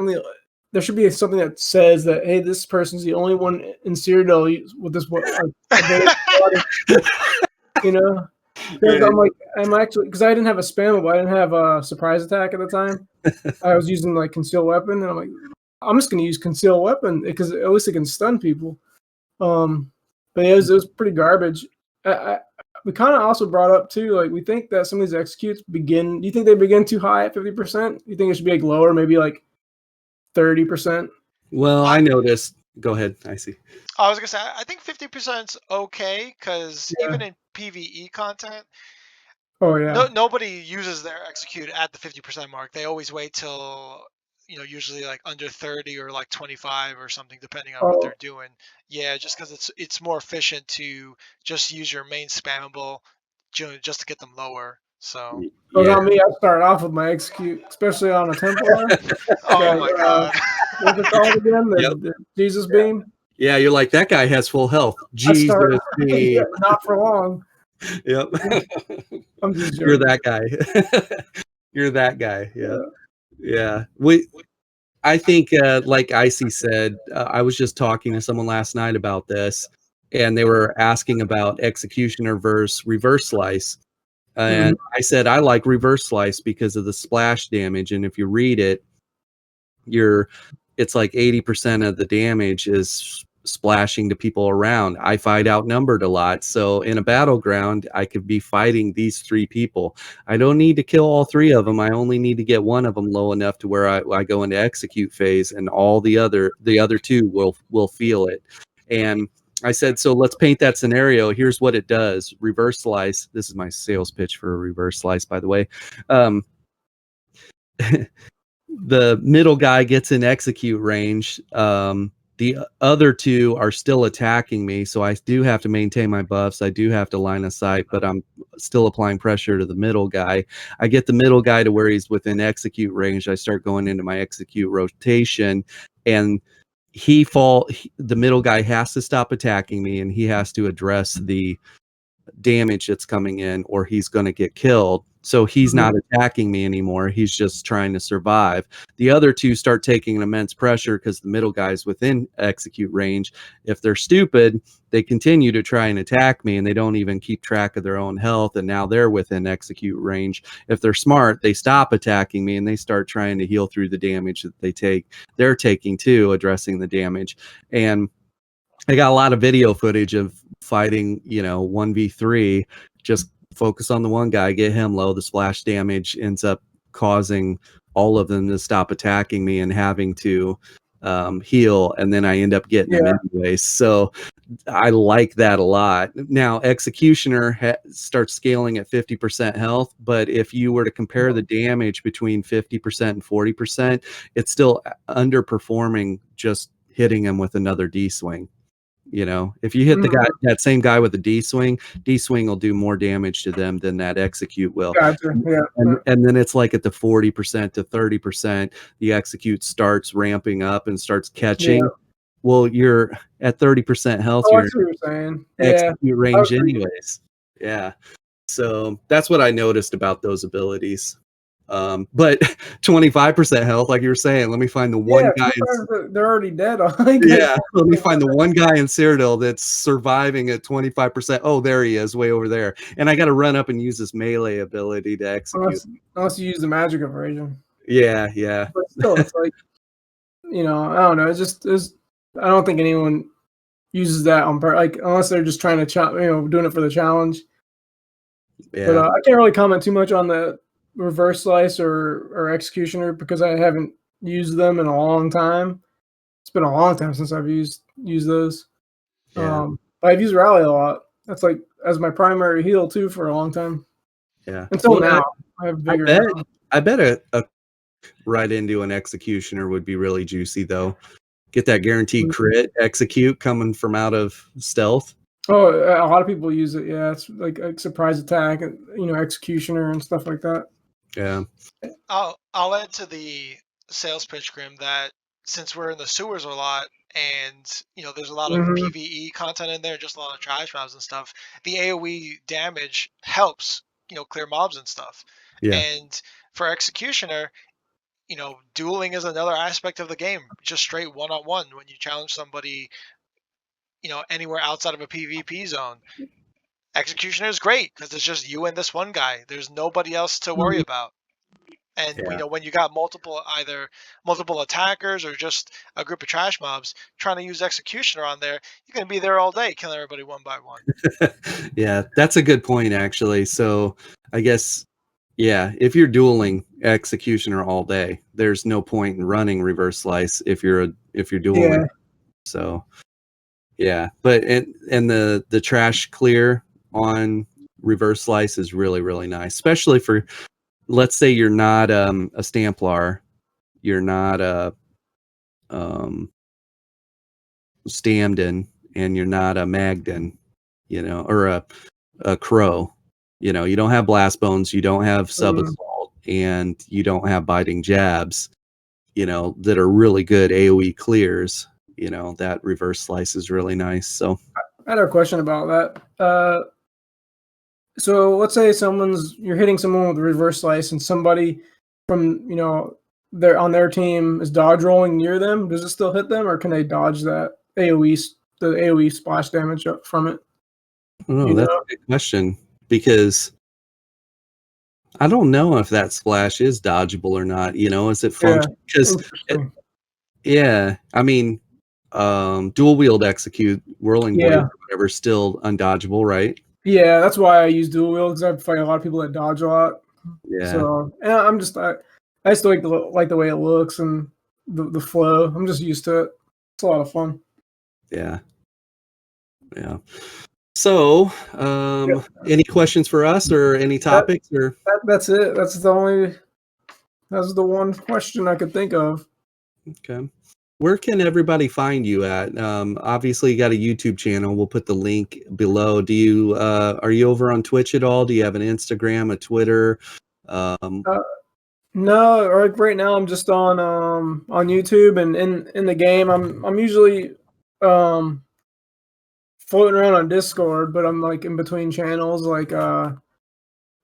there should be something that says that, hey, this person's the only one in Cyrodiil with this you know. I'm like, because I didn't have a spammable, I didn't have a surprise attack at the time. I was using like conceal weapon, and I'm like, I'm just gonna use conceal weapon because at least it can stun people. But it was pretty garbage. We kind of also brought up too, like we think that some of these executes begin. Do you think they begin too high at 50%? You think it should be like lower, maybe like 30%? Well, I noticed. Go ahead. I see. I was gonna say I think 50%'s okay because even in PvE content, nobody uses their execute at the 50% mark. They always wait till, you know, usually like under 30 or like 25 or something, depending on what they're doing. Yeah, just because it's more efficient to just use your main spammable just to get them lower. So. Not me. I started off with my execute, especially on a Templar. Oh my god. What's it called again? The Jesus beam. Yeah, you're like, that guy has full health. I start, Jesus beam. yeah, not for long. Yep. I'm just joking. You're that guy. You're that guy. Yeah. Yeah. I think, like Icy said, I was just talking to someone last night about this, and they were asking about executioner versus reverse slice. And I said, I like reverse slice because of the splash damage. And if you read it, it's like 80% of the damage is splashing to people around. I fight outnumbered a lot. So in a battleground, I could be fighting these 3 people. I don't need to kill all 3 of them. I only need to get one of them low enough to where I go into execute phase, and all the other 2 will feel it. And I said, so let's paint that scenario. Here's what it does. Reverse slice. This is my sales pitch for a reverse slice, by the way. The middle guy gets in execute range. The other 2 are still attacking me, so I do have to maintain my buffs. I do have to line of sight, but I'm still applying pressure to the middle guy. I get the middle guy to where he's within execute range. I start going into my execute rotation, and the middle guy has to stop attacking me, and he has to address the damage that's coming in, or he's going to get killed. So he's not attacking me anymore. He's just trying to survive. The other 2 start taking an immense pressure because the middle guy's within execute range. If they're stupid, they continue to try and attack me, and they don't even keep track of their own health, and now they're within execute range. If they're smart, they stop attacking me and they start trying to heal through the damage that they're taking too, addressing the damage. And I got a lot of video footage of fighting, 1v3, just focus on the one guy, get him low. The splash damage ends up causing all of them to stop attacking me and having to heal, and then I end up getting them anyways. So I like that a lot. Now, Executioner starts scaling at 50% health, but if you were to compare the damage between 50% and 40%, it's still underperforming just hitting him with another D-swing. If you hit that same guy with a D-swing will do more damage to them than that execute will. Gotcha. Yeah. And then it's like at the 40% to 30%, the execute starts ramping up and starts catching. Yeah. Well, you're at 30% health. Oh, that's what you're saying. Execute range anyways. Yeah. So that's what I noticed about those abilities. But 25% health, like you were saying, let me find the one guy. They're already dead. Yeah, let me find the one guy in Cyrodiil that's surviving at 25%. Oh, there he is, way over there. And I got to run up and use this melee ability to execute. Unless you use the magic abrasion. Yeah, yeah. But still, it's like, I don't know. I don't think anyone uses that on purpose, unless they're just trying to, doing it for the challenge. Yeah. But I can't really comment too much on the reverse slice or executioner because I haven't used them in a long time. It's been a long time since I've used those. Yeah. But I've used rally a lot. That's like as my primary heal too for a long time. Yeah. Until now, I have bigger. I bet a right into an executioner would be really juicy though. Get that guaranteed crit execute coming from out of stealth. Oh, a lot of people use it. Yeah, it's like a surprise attack, executioner and stuff like that. Yeah. I'll add to the sales pitch, Grim, that since we're in the sewers a lot and there's a lot of PvE content in there, just a lot of trash mobs and stuff, the AoE damage helps, clear mobs and stuff. Yeah. And for Executioner, dueling is another aspect of the game. Just straight one-on-one when you challenge somebody, anywhere outside of a PvP zone. Executioner is great because it's just you and this one guy. There's nobody else to worry about. And when you got multiple attackers or just a group of trash mobs trying to use Executioner on there, you're gonna be there all day killing everybody one by one. Yeah, that's a good point actually. So I guess if you're dueling Executioner all day, there's no point in running reverse slice if you're dueling. Yeah. So yeah, but and the trash clear on reverse slice is really, really nice, especially for, let's say you're not a Stamplar, you're not a Stamden, and you're not a Magden, or a Crow. You don't have blast bones, you don't have sub assault, and you don't have biting jabs. that are really good AoE clears, that reverse slice is really nice. So I had a question about that. So let's say you're hitting someone with a reverse slice, and somebody from they're on their team is dodge rolling near them. Does it still hit them, or can they dodge that the AoE splash damage up from it? Oh, that's a good question, because I don't know if that splash is dodgeable or not. Is it function? Because I mean, dual wield execute, whirling blade, or whatever, still undodgeable, right? Yeah, that's why I use dual wield, because I fight a lot of people that dodge a lot. Yeah. So I just like the way it looks and the flow. I'm just used to it. It's a lot of fun. Yeah. Yeah. So, any questions for us or any topics That's it. That's the one question I could think of. Okay. Where can everybody find you at? Obviously you got a YouTube channel. We'll put the link below. Do you, are you over on Twitch at all? Do you have an Instagram, a Twitter? No, like right now I'm just on YouTube, and in the game I'm usually floating around on Discord, but I'm like in between channels. Like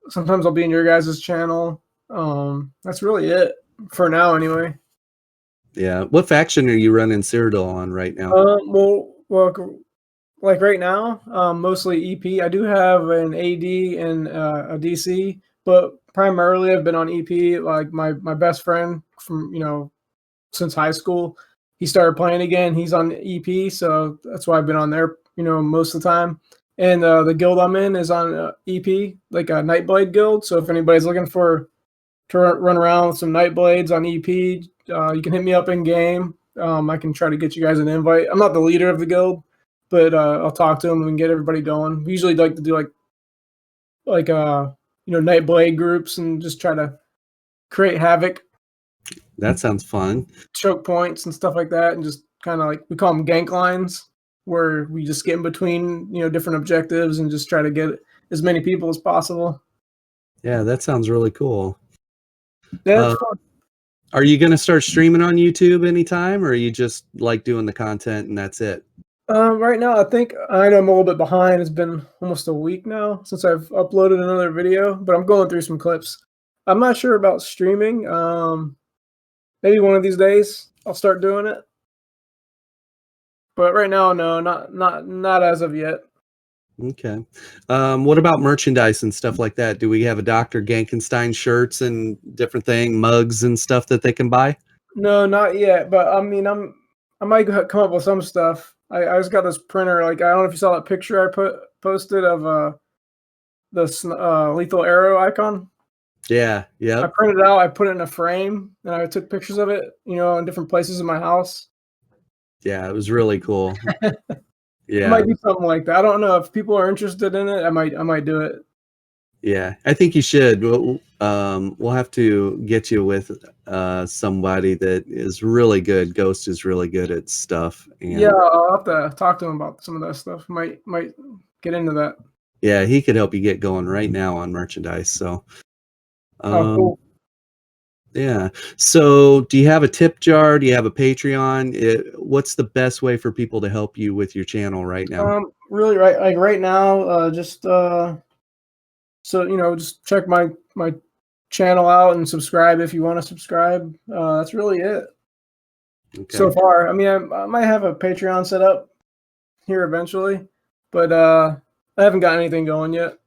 sometimes I'll be in your guys' channel. That's really it for now, anyway. Yeah. What faction are you running Cyrodiil on right now? Well, like right now, mostly EP. I do have an AD and a DC, but primarily I've been on EP. Like my best friend from since high school, he started playing again. He's on EP, so that's why I've been on there most of the time. And the guild I'm in is on EP, like a Nightblade guild. So if anybody's looking to run around with some Nightblades on EP, you can hit me up in game. I can try to get you guys an invite. I'm not the leader of the guild, but I'll talk to them and get everybody going. We usually like to do like Nightblade groups and just try to create havoc. That sounds fun. Choke points and stuff like that, and just kind of like, we call them gank lines, where we just get in between different objectives and just try to get as many people as possible. Yeah, that sounds really cool. Yeah, it's fun. Are you going to start streaming on YouTube anytime, or are you just like doing the content and that's it? Right now, I think I know I'm a little bit behind. It's been almost a week now since I've uploaded another video, but I'm going through some clips. I'm not sure about streaming. Maybe one of these days I'll start doing it. But right now, no, not as of yet. Okay. What about merchandise and stuff like that? Do we have a Dr. Ganknstein shirts and different mugs and stuff that they can buy? No, not yet. But I mean, I might come up with some stuff. I just got this printer. Like, I don't know if you saw that picture I posted of the lethal arrow icon. Yeah, yeah. I printed it out. I put it in a frame, and I took pictures of it, in different places in my house. Yeah, it was really cool. Yeah, it might be something like that. I don't know if people are interested in it. I might do it. Yeah, I think you should. We'll have to get you with somebody that is really good. Ghost is really good at stuff. And yeah, I'll have to talk to him about some of that stuff. Might get into that. Yeah, he could help you get going right now on merchandise. So, cool. Yeah. So, do you have a tip jar? Do you have a Patreon? What's the best way for people to help you with your channel right now? Really, right now, just just check my channel out and subscribe if you want to subscribe. That's really it. Okay. So far. I mean, I might have a Patreon set up here eventually, but I haven't got anything going yet.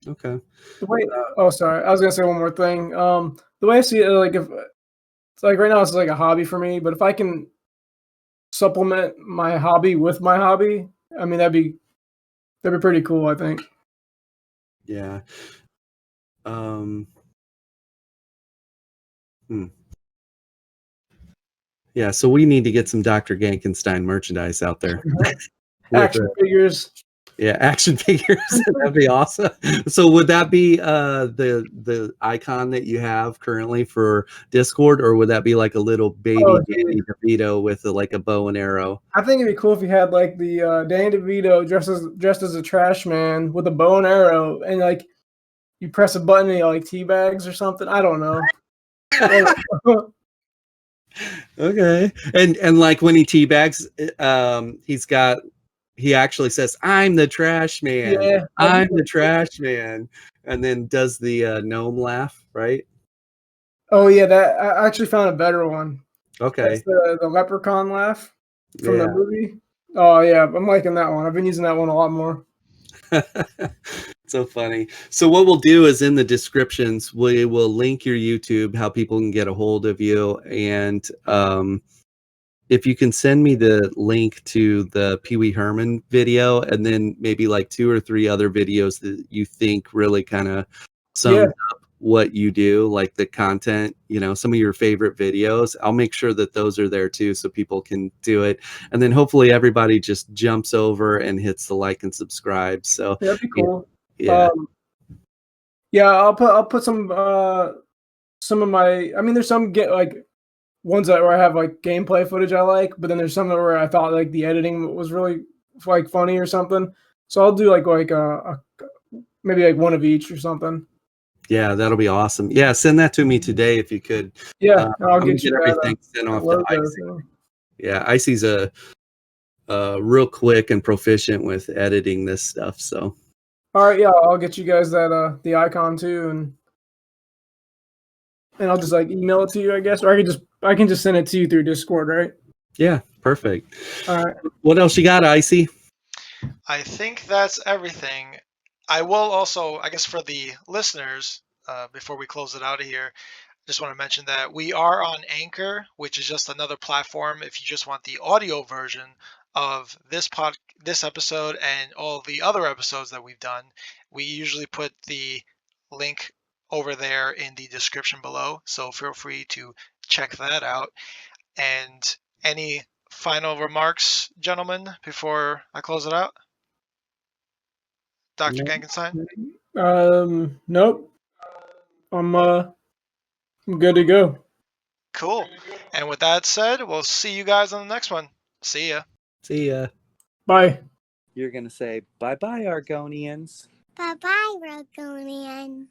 Okay. Sorry. I was gonna say one more thing. The way I see it, like, if it's like right now, it's like a hobby for me. But if I can supplement my hobby with my hobby, I mean, that'd be pretty cool, I think. Yeah. Yeah, so we need to get some Dr. Ganknstein merchandise out there. Action figures. Yeah, action figures. That'd be awesome. So would that be the icon that you have currently for Discord, or would that be like a little baby Danny DeVito with like a bow and arrow? I think it'd be cool if you had like the Danny DeVito dressed as a trash man with a bow and arrow, and like you press a button and he like teabags or something. I don't know. Okay. And like when he teabags, he actually says, "I'm the trash man. Yeah. I'm the trash man," and then does the gnome laugh, right? Oh yeah, that I actually found a better one. That's Okay. the leprechaun laugh from the Yeah. movie. Oh yeah, I'm liking that one. I've been using that one a lot more. So funny. So what we'll do is in the descriptions, we will link your YouTube, how people can get a hold of you. And if you can send me the link to the Pee Wee Herman video, and then maybe like 2 or 3 other videos that you think really kind of Yeah. sums up what you do, like the content, some of your favorite videos, I'll make sure that those are there too, so people can do it. And then hopefully everybody just jumps over and hits the like and subscribe. So That'd be cool. yeah. Yeah, I'll put some of my. I mean, there's some ones where I have like gameplay footage I like, but then there's some where I thought like the editing was really like funny or something. So I'll do like maybe like one of each or something. Yeah, that'll be awesome. Yeah, send that to me today if you could. Yeah, I'll I'm gonna get you get everything sent that off to logo Icy. thing. Yeah, Icy's a real quick and proficient with editing this stuff. So All right, yeah, I'll get you guys that the icon too, and I'll just like email it to you, I guess, or I can just send it to you through Discord, right? yeah, perfect. All right. What else you got, Icy? I think that's everything. I will also, I guess, for the listeners, before we close it out of here, just want to mention that we are on Anchor, which is just another platform if you just want the audio version of this episode and all the other episodes that we've done. We usually put the link over there in the description below, so feel free to check that out. And any final remarks, gentlemen, before I close it out? Dr. Ganknstein? Nope. I'm good to go. Cool. And with that said, we'll see you guys on the next one. See ya. See ya. Bye. You're gonna say bye-bye, Argonians. Bye bye, Rogonian.